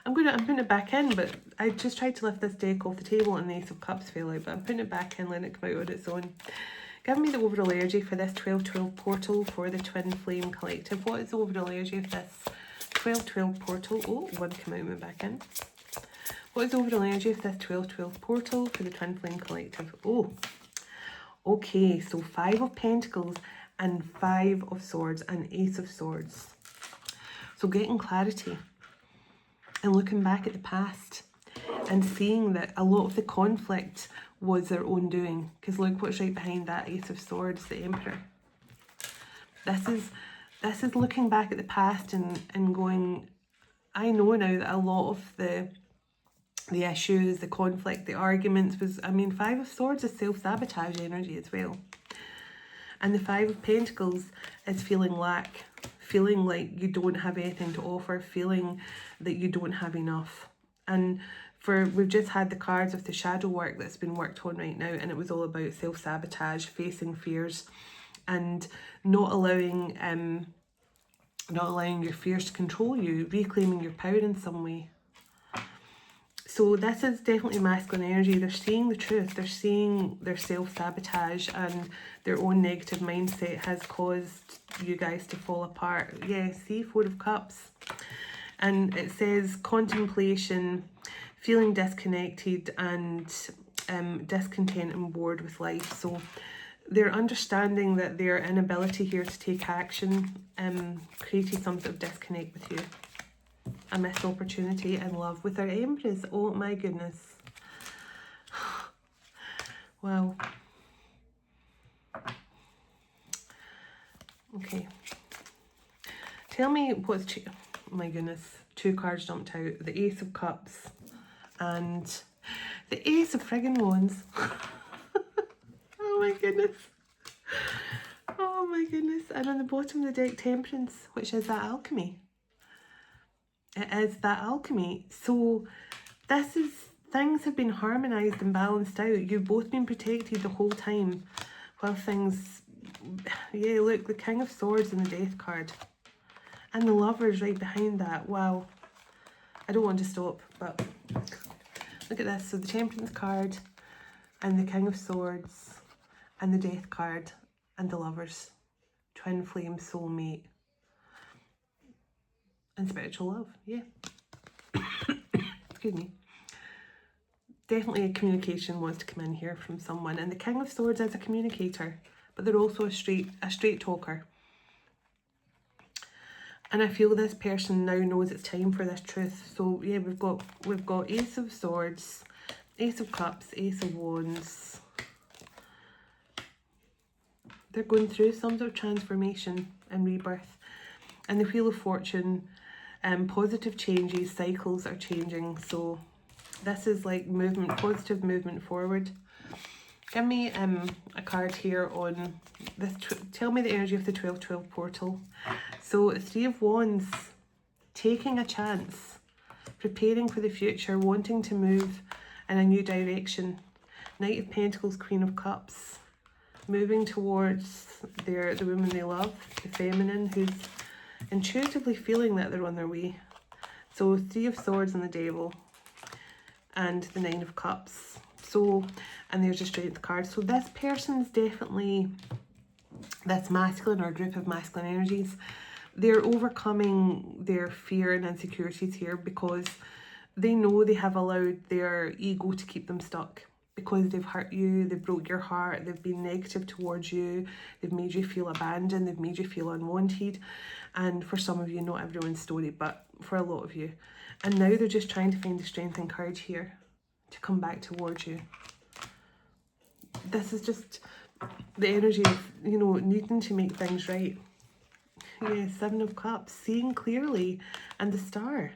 I'm putting it back in, but I just tried to lift this deck off the table and the Ace of Cups fell out, but I'm putting it back in, letting it come out on its own. Give me the overall energy for this 12/12 portal for the Twin Flame Collective. What is the overall energy of this 12/12 portal? Oh, one came out and went back in. What is the overall energy of this 12/12 portal for the Twin Flame Collective? Oh, okay, so 5 of Pentacles and 5 of Swords and Ace of Swords. So getting clarity and looking back at the past and seeing that a lot of the conflict was their own doing. Because look what's right behind that Ace of Swords, the Emperor. This is looking back at the past and going, I know now that a lot of the issues, the conflict, the arguments was, I mean, 5 of Swords is self-sabotage energy as well. And the 5 of Pentacles is feeling lack, feeling like you don't have anything to offer, feeling that you don't have enough. And we've just had the cards of the shadow work that's been worked on right now, and it was all about self-sabotage, facing fears, and not allowing your fears to control you, reclaiming your power in some way. So this is definitely masculine energy. They're seeing the truth. They're seeing their self-sabotage and their own negative mindset has caused you guys to fall apart. Yeah, see, 4 of Cups. And it says contemplation, feeling disconnected and discontent and bored with life. So they're understanding that their inability here to take action created some sort of disconnect with you. A missed opportunity in love with our Empress. Oh my goodness. Wow. Okay. Tell me what's... oh my goodness. 2 cards jumped out. The Ace of Cups and the Ace of friggin' Wands. Oh my goodness. Oh my goodness. And on the bottom of the deck, Temperance, which is that alchemy. It is that alchemy. So this is, things have been harmonized and balanced out. You've both been protected the whole time while things, yeah, look, the King of Swords and the Death card and the Lovers right behind that. Wow. I don't want to stop, but look at this. So the Temperance card and the King of Swords and the Death card. and the Lovers. Twin flame, soulmate, and spiritual love. Yeah. Excuse me. Definitely a communication wants to come in here from someone. And the King of Swords is a communicator, but they're also a straight talker. And I feel this person now knows it's time for this truth. So yeah, we've got Ace of Swords, Ace of Cups, Ace of Wands. They're going through some sort of transformation and rebirth. And the Wheel of Fortune, positive changes, cycles are changing. So this is like movement, positive movement forward. Give me a card here on this. Tell me the energy of the 12-12 portal. So 3 of Wands, taking a chance, preparing for the future, wanting to move in a new direction. Knight of Pentacles, Queen of Cups, moving towards the woman they love, the feminine, who's intuitively feeling that they're on their way. So 3 of Swords and the Devil, and the 9 of Cups. So, and there's a Strength card. So this person's definitely this masculine or group of masculine energies. They're overcoming their fear and insecurities here because they know they have allowed their ego to keep them stuck, because they've hurt you, they've broke your heart, they've been negative towards you, they've made you feel abandoned, they've made you feel unwanted. And for some of you, not everyone's story, but for a lot of you. And now they're just trying to find the strength and courage here to come back towards you. This is just the energy of, you know, needing to make things right. Yeah, 7 of Cups, seeing clearly, and the Star.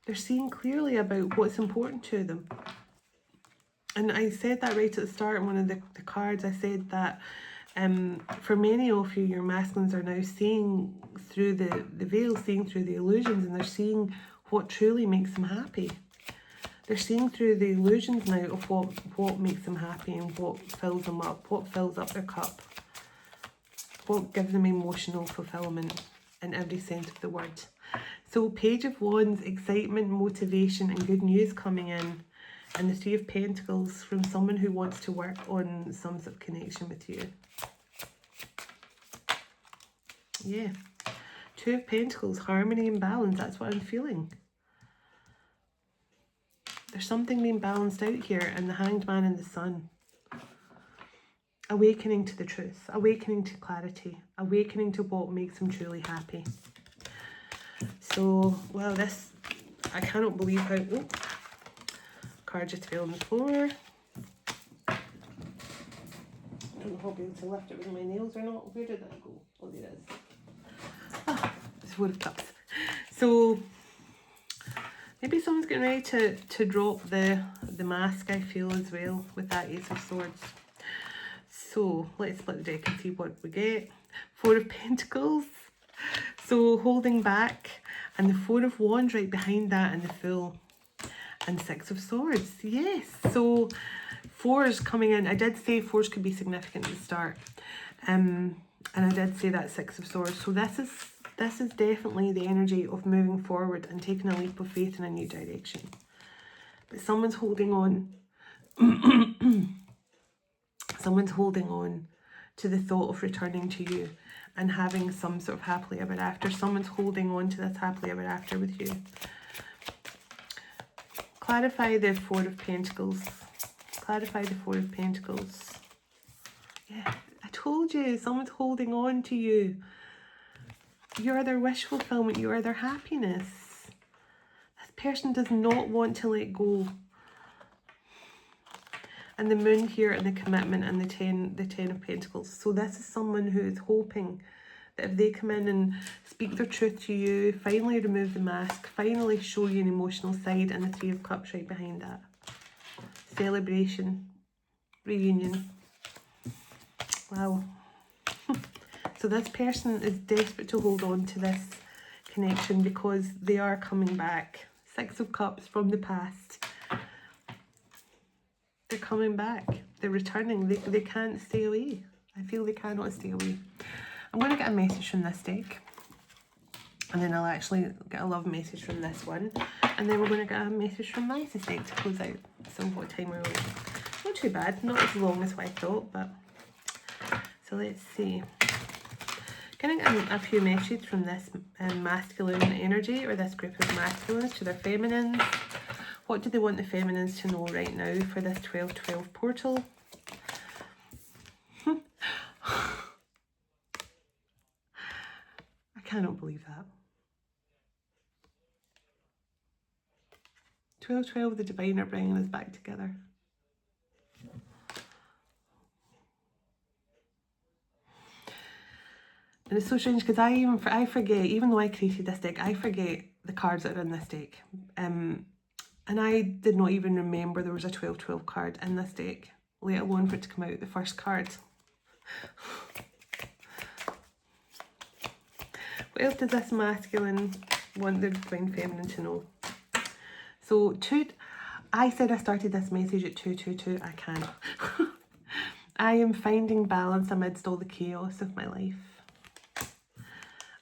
They're seeing clearly about what's important to them. And I said that right at the start in one of the cards. I said that for many of you, your masculines are now seeing through the veil, seeing through the illusions, and they're seeing what truly makes them happy. They're seeing through the illusions now of what makes them happy and what fills them up, what fills up their cup, what gives them emotional fulfillment in every sense of the word. So Page of Wands, excitement, motivation and good news coming in. And the 3 of Pentacles from someone who wants to work on some sort of connection with you. Yeah. 2 of Pentacles, harmony and balance. That's what I'm feeling. There's something being balanced out here. And the Hanged Man and the Sun. Awakening to the truth. Awakening to clarity. Awakening to what makes them truly happy. So, well, this, I cannot believe how... Oh, card just fell on the floor. I don't know if I'll be able to lift it with my nails or not. Where did that go? Oh, there it is. Ah, it's 4 of Cups. So maybe someone's getting ready to drop the mask, I feel, as well, with that Ace of Swords. So let's split the deck and see what we get. 4 of Pentacles. So holding back, and the 4 of Wands right behind that, and the Fool. And 6 of Swords, yes. So 4s coming in. I did say 4s could be significant at the start. And I did say that 6 of Swords. So this is definitely the energy of moving forward and taking a leap of faith in a new direction. But someone's holding on. Someone's holding on to the thought of returning to you and having some sort of happily ever after. Someone's holding on to this happily ever after with you. Clarify the 4 of Pentacles. Clarify the 4 of Pentacles. Yeah, I told you, someone's holding on to you. You are their wish fulfillment. You are their happiness. This person does not want to let go. And the Moon here, and the commitment, and the 10 of Pentacles. So this is someone who is hoping that if they come in and speak their truth to you, finally remove the mask, finally show you an emotional side, and the 3 of Cups right behind that. Celebration. Reunion. Wow. So this person is desperate to hold on to this connection because they are coming back. 6 of Cups from the past. They're coming back. They're returning. They can't stay away. I feel they cannot stay away. I'm going to get a message from this deck, and then I'll actually get a love message from this one, and then we're going to get a message from my deck to close out. So what time are we? Not too bad, not as long as what I thought, but So let's see. Getting a few messages from this masculine energy, or this group of masculines, to their feminines. What do they want the feminines to know right now for this 12-12 portal? I cannot believe that. 12-12, the divine are bringing us back together. And it's so strange because I forget, even though I created this deck, I forget the cards that are in this deck. And I did not even remember there was a 12-12 card in this deck, let alone for it to come out, the first card. What else does this masculine want the divine feminine to know? So, I said I started this message at 222, I can't. I am finding balance amidst all the chaos of my life.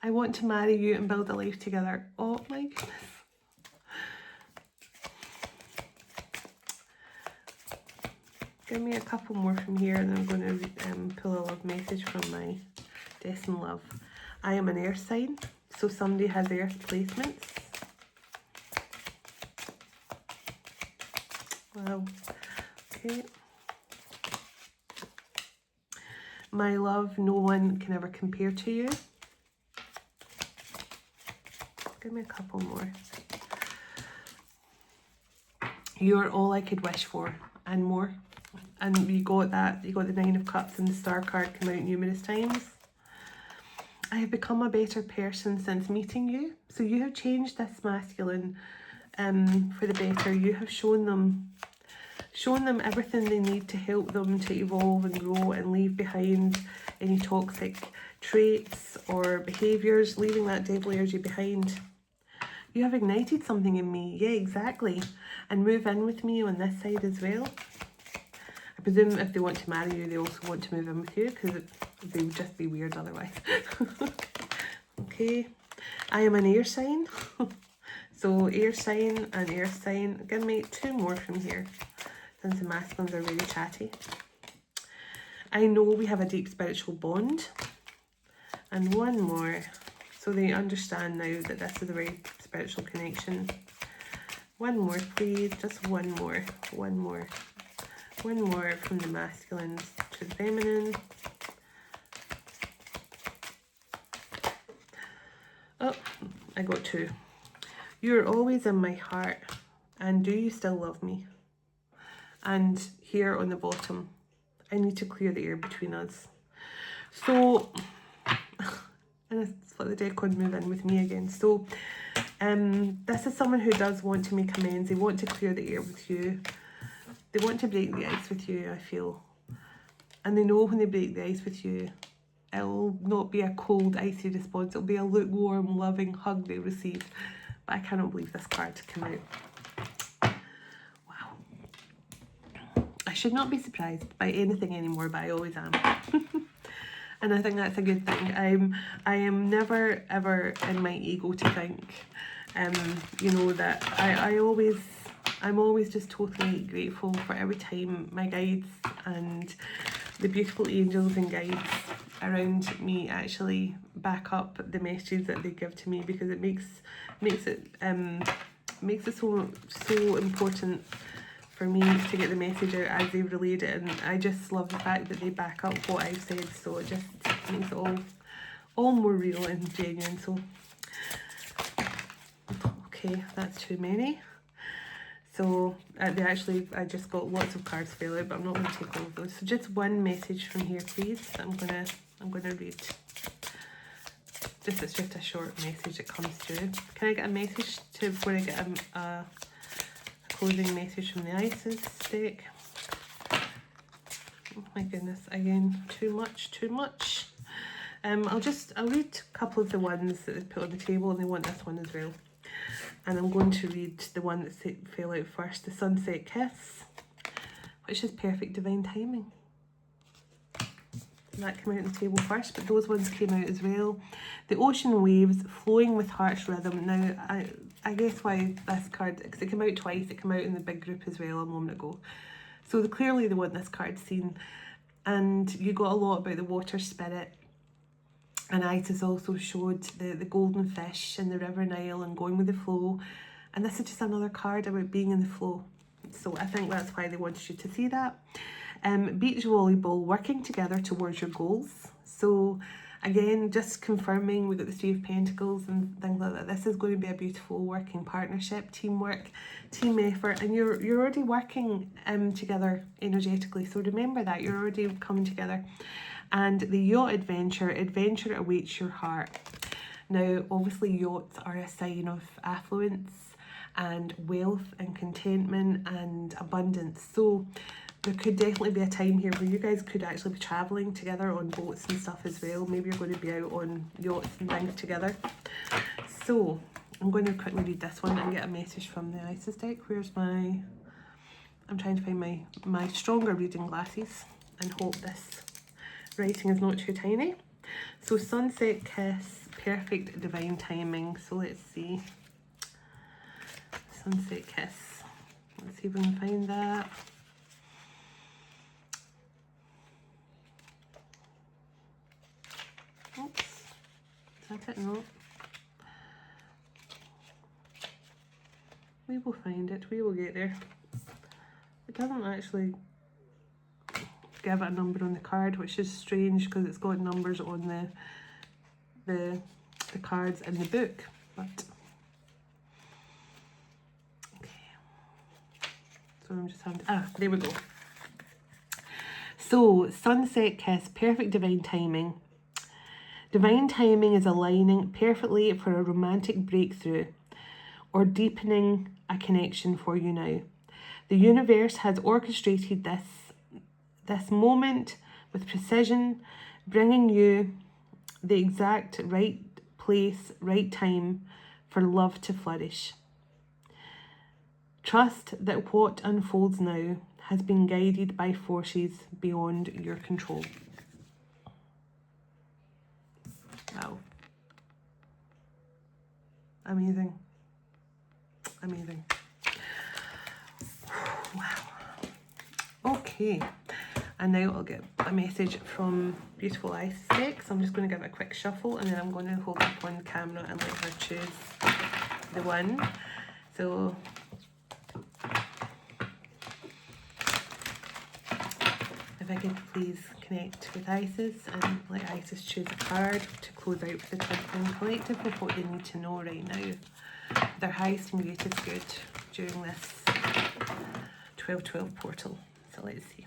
I want to marry you and build a life together. Oh my goodness. Give me a couple more from here and I'm going to pull a love message from my destined love. I am an earth sign, so somebody has earth placements. Wow. Okay. My love, no one can ever compare to you. Give me a couple more. You're all I could wish for and more. And you got that. You got the 9 of Cups and the Star card come out numerous times. I have become a better person since meeting you. So you have changed this masculine for the better. You have shown them everything they need to help them to evolve and grow and leave behind any toxic traits or behaviours, leaving that devil energy behind. You have ignited something in me, yeah, exactly. And move in with me on this side as well. I presume if they want to marry you, they also want to move in with you, because they would just be weird otherwise. Okay, I am an air sign. So air sign and earth sign. Give me 2 more from here, since the masculines are really chatty. I know we have a deep spiritual bond. And 1 more. So they understand now that this is a very spiritual connection. 1 more, please. Just 1 more. 1 more. 1 more from the masculines to the feminine. Oh, I got 2. You're always in my heart. And do you still love me? And here on the bottom, I need to clear the air between us. So, and it's let the deck on move in with me again. So, this is someone who does want to make amends. They want to clear the air with you. They want to break the ice with you, I feel. And they know when they break the ice with you, it'll not be a cold, icy response. It'll be a lukewarm, loving hug they receive. But I cannot believe this card came out. Wow. I should not be surprised by anything anymore, but I always am. And I think that's a good thing. I am never, ever in my ego to think, you know, that I'm always just totally grateful for every time my guides and the beautiful angels and guides around me actually back up the messages that they give to me, because it makes it so important for me to get the message out as they've relayed it, and I just love the fact that they back up what I've said, so it just makes it all more real and genuine. So okay, that's too many. So I just got lots of cards fell out, but I'm not going to take all of those. So just 1 message from here, please. I'm gonna read. It's just a short message that comes through. Can I get a message before I get a closing message from the Isis deck? Oh my goodness, again, too much. I'll read a couple of the ones that they put on the table, and they want this one as well. And I'm going to read the one that fell out first, the Sunset Kiss, which is perfect divine timing. That came out on the table first, but those ones came out as well. The Ocean Waves, Flowing with Heart's Rhythm. Now, I guess why this card, because it came out twice, it came out in the big group as well a moment ago. So clearly they want this card seen. and you got a lot about the water spirit. And Isis also showed the golden fish in the River Nile and going with the flow. And this is just another card about being in the flow. So I think that's why they wanted you to see that. Beach volleyball, working together towards your goals. So again, just confirming, we've got the Three of Pentacles and things like that. This is going to be a beautiful working partnership, teamwork, team effort, and you're already working together energetically. So remember that, you're already coming together. And the yacht adventure awaits your heart. Now, obviously, yachts are a sign of affluence and wealth and contentment and abundance. So there could definitely be a time here where you guys could actually be travelling together on boats and stuff as well. Maybe you're going to be out on yachts and things together. So I'm going to quickly read this one and get a message from the Isis deck. Where's my... I'm trying to find my stronger reading glasses and hope this writing is not too tiny. So sunset kiss, perfect divine timing. So let's see. Sunset kiss. Let's see if we can find that. Oops. Is that it? No. We will find it. We will get there. It doesn't actually give it a number on the card, which is strange because it's got numbers on the cards in the book. But okay, so I'm just having there we go. So sunset kiss, perfect divine timing. Divine timing is aligning perfectly for a romantic breakthrough or deepening a connection for you now. The universe has orchestrated this moment with precision, bringing you the exact right place, right time for love to flourish. Trust that what unfolds now has been guided by forces beyond your control. Wow. Amazing. Amazing. Wow. Okay. And now I'll get a message from beautiful Isis deck. So I'm just going to give it a quick shuffle and then I'm going to hold up on camera and let her choose the one. So if I could please connect with Isis and let Isis choose a card to close out for the Twin Flame Collective with what they need to know right now. Their highest and greatest good during this 12/12 portal. So let's see.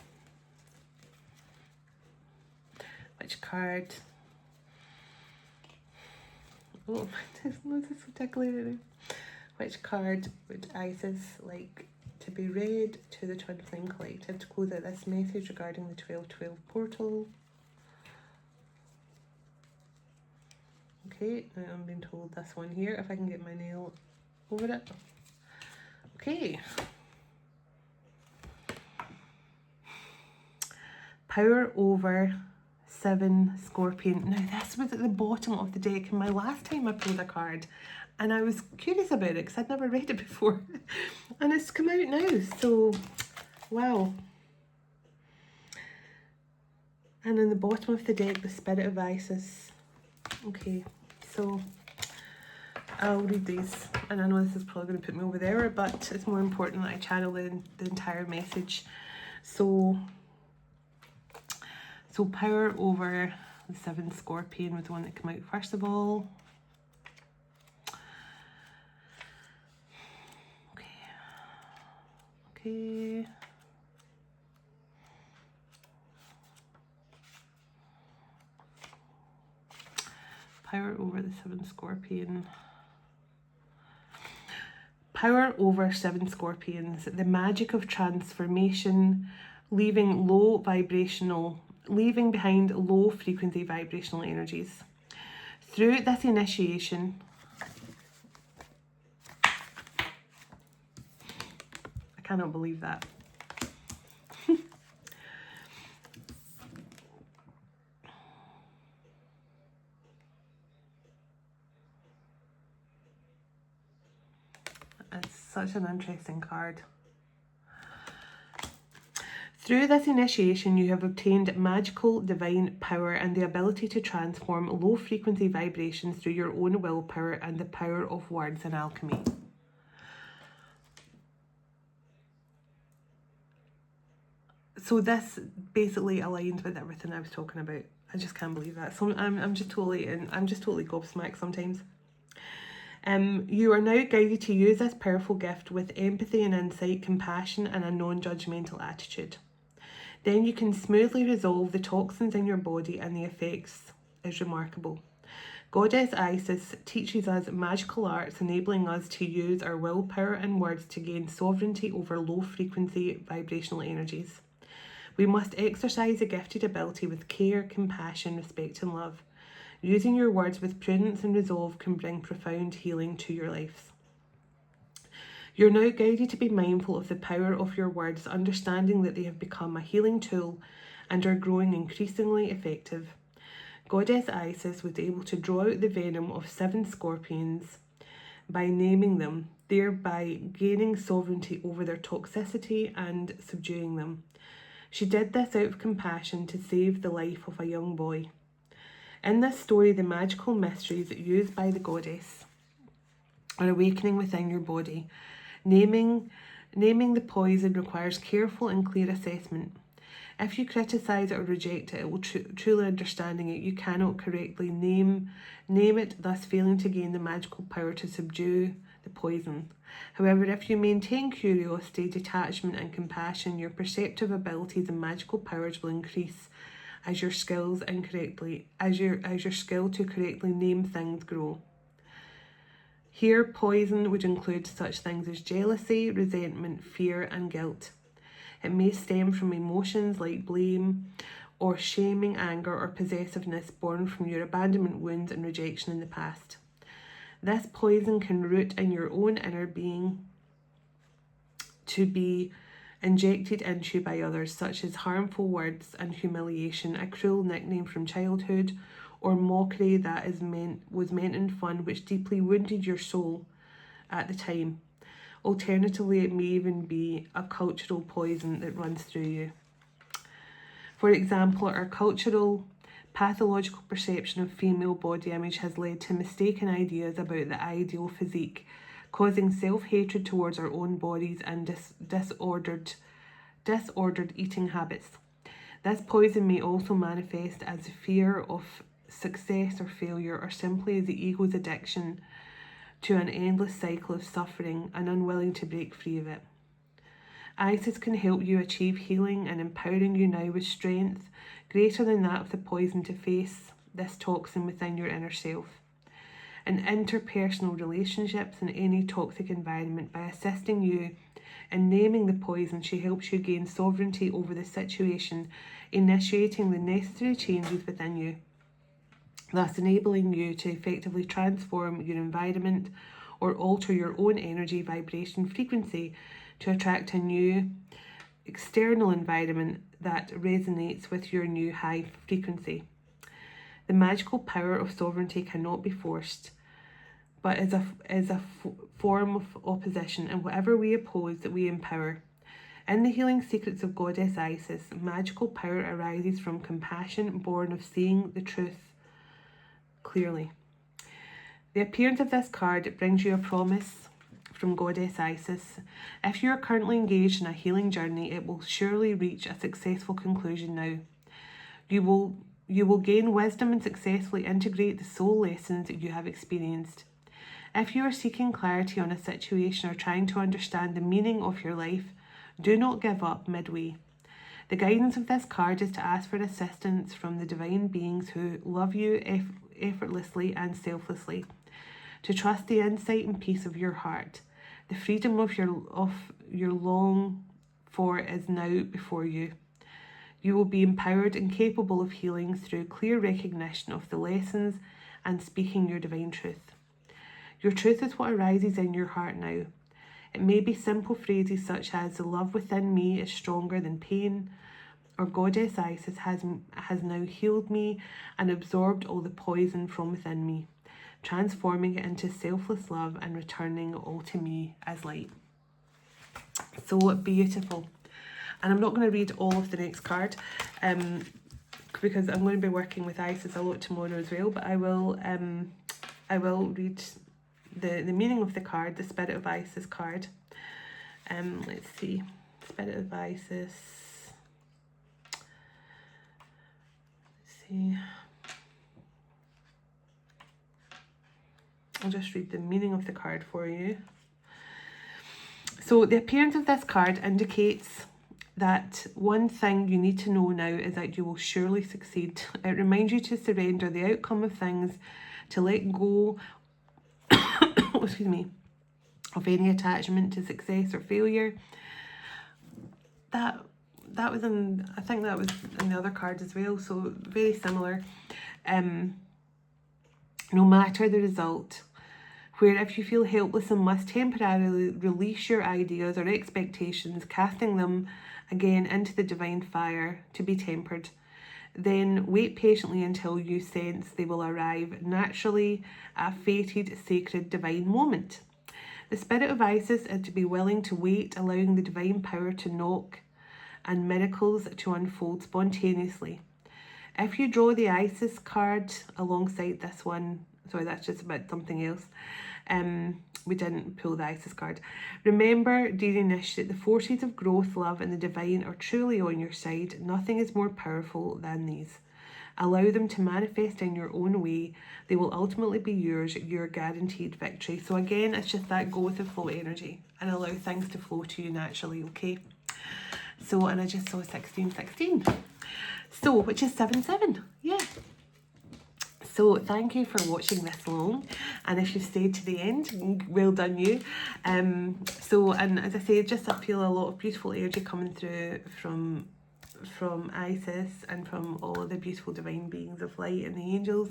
Which card? Oh, this is so tickly right now. Which card would Isis like to be read to the Twin Flame Collective to close out this message regarding the 12/12 portal? Okay, now I'm being told this one here, if I can get my nail over it. Okay. Power over 7 Scorpion. Now this was at the bottom of the deck and my last time I pulled a card and I was curious about it because I'd never read it before and it's come out now, so wow. And in the bottom of the deck, the Spirit of Isis. Okay, so I'll read these, and I know this is probably going to put me over there, but it's more important that I channel the entire message. So power over the 7 Scorpion was the one that came out first of all. Okay. Power over the 7 Scorpion. Power over 7 Scorpions. The magic of transformation, leaving behind low frequency vibrational energies. Through this initiation, I cannot believe that. It's such an interesting card. Through this initiation, you have obtained magical divine power and the ability to transform low frequency vibrations through your own willpower and the power of words and alchemy. So this basically aligns with everything I was talking about. I just can't believe that. So I'm just totally gobsmacked sometimes. You are now guided to use this powerful gift with empathy and insight, compassion, and a non-judgmental attitude. Then you can smoothly resolve the toxins in your body, and the effects is remarkable. Goddess Isis teaches us magical arts, enabling us to use our willpower and words to gain sovereignty over low frequency vibrational energies. We must exercise a gifted ability with care, compassion, respect, and love. Using your words with prudence and resolve can bring profound healing to your lives. You're now guided to be mindful of the power of your words, understanding that they have become a healing tool and are growing increasingly effective. Goddess Isis was able to draw out the venom of 7 scorpions by naming them, thereby gaining sovereignty over their toxicity and subduing them. She did this out of compassion to save the life of a young boy. In this story, the magical mysteries used by the goddess are awakening within your body. Naming the poison requires careful and clear assessment. If you criticise it or reject it, it will truly understanding it. You cannot correctly name it, thus failing to gain the magical power to subdue the poison. However, if you maintain curiosity, detachment, and compassion, your perceptive abilities and magical powers will increase as your skill to correctly name things grow. Here, poison would include such things as jealousy, resentment, fear, and guilt. It may stem from emotions like blame or shaming, anger, or possessiveness born from your abandonment wounds and rejection in the past. This poison can root in your own inner being to be injected into by others, such as harmful words and humiliation, a cruel nickname from childhood, or mockery that was meant in fun, which deeply wounded your soul at the time. Alternatively, it may even be a cultural poison that runs through you. For example, our cultural pathological perception of female body image has led to mistaken ideas about the ideal physique, causing self-hatred towards our own bodies and disordered eating habits. This poison may also manifest as fear of success or failure, or simply as the ego's addiction to an endless cycle of suffering and unwilling to break free of it. Isis can help you achieve healing and empowering you now with strength greater than that of the poison to face this toxin within your inner self. In interpersonal relationships and any toxic environment, by assisting you in naming the poison, she helps you gain sovereignty over the situation, initiating the necessary changes within you, thus enabling you to effectively transform your environment or alter your own energy, vibration, frequency to attract a new external environment that resonates with your new high frequency. The magical power of sovereignty cannot be forced, but is a form of opposition, and whatever we oppose, that we empower. In the healing secrets of Goddess Isis, magical power arises from compassion born of seeing the truth clearly. The appearance of this card brings you a promise from Goddess Isis. If you are currently engaged in a healing journey, it will surely reach a successful conclusion now. You will gain wisdom and successfully integrate the soul lessons that you have experienced. If you are seeking clarity on a situation or trying to understand the meaning of your life, do not give up midway. The guidance of this card is to ask for assistance from the divine beings who love you effortlessly and selflessly, to trust the insight and peace of your heart. The freedom of your long for is now before you. You will be empowered and capable of healing through clear recognition of the lessons and speaking your divine truth. Your truth is what arises in your heart now. It may be simple phrases such as, "The love within me is stronger than pain," or "Goddess Isis has now healed me and absorbed all the poison from within me, transforming it into selfless love and returning all to me as light." So beautiful. And I'm not going to read all of the next card, because I'm going to be working with Isis a lot tomorrow as well, but I will read the meaning of the card, the Spirit of Isis card. Let's see, Spirit of Isis. Let's see. I'll just read the meaning of the card for you. So the appearance of this card indicates that one thing you need to know now is that you will surely succeed. It reminds you to surrender the outcome of things, to let go excuse me, of any attachment to success or failure. That was in, I think that was in the other card as well, so very similar. No matter the result, where if you feel helpless and must temporarily release your ideas or expectations, casting them again into the divine fire to be tempered, then wait patiently until you sense they will arrive naturally, a fated, sacred, divine moment. The Spirit of Isis is to be willing to wait, allowing the divine power to knock and miracles to unfold spontaneously. If you draw the Isis card alongside this one, sorry, that's just about something else. We didn't pull the Isis card. Remember, dear initiate, the forces of growth, love, and the divine are truly on your side. Nothing is more powerful than these. Allow them to manifest in your own way. They will ultimately be yours, your guaranteed victory. So again, it's just that go with the flow energy and allow things to flow to you naturally, okay? So, and I just saw 1616. So, which is 7-7. Yeah. So thank you for watching this long, and if you've stayed to the end, well done you. So, and as I say, just I feel a lot of beautiful energy coming through from Isis and from all of the beautiful divine beings of light and the angels,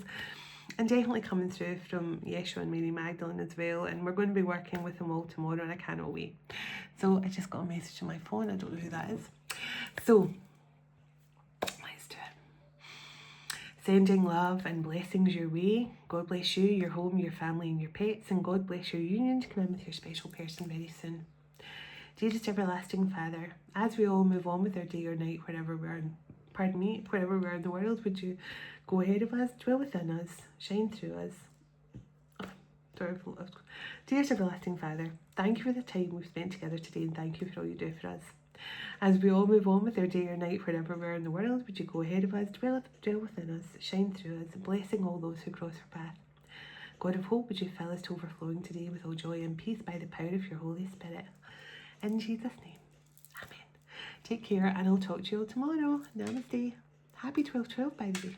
and definitely coming through from Yeshua and Mary Magdalene as well. And we're going to be working with them all tomorrow, and I cannot wait. So I just got a message on my phone. I don't know who that is. So let's do it. Sending love and blessings your way. God bless you, your home, your family, and your pets, and God bless your union to come in with your special person very soon. Dearest everlasting Father, as we all move on with our day or night, wherever we're in, wherever we're in the world, would you go ahead of us, dwell within us, shine through us. Dearest everlasting Father, thank you for the time we've spent together today, and thank you for all you do for us. As we all move on with our day or night, wherever we're in the world, would you go ahead of us, dwell within us, shine through us, blessing all those who cross our path. God of hope, would you fill us to overflowing today with all joy and peace by the power of your Holy Spirit. In Jesus' name, amen. Take care, and I'll talk to you all tomorrow. Namaste. Happy 12/12, by the way.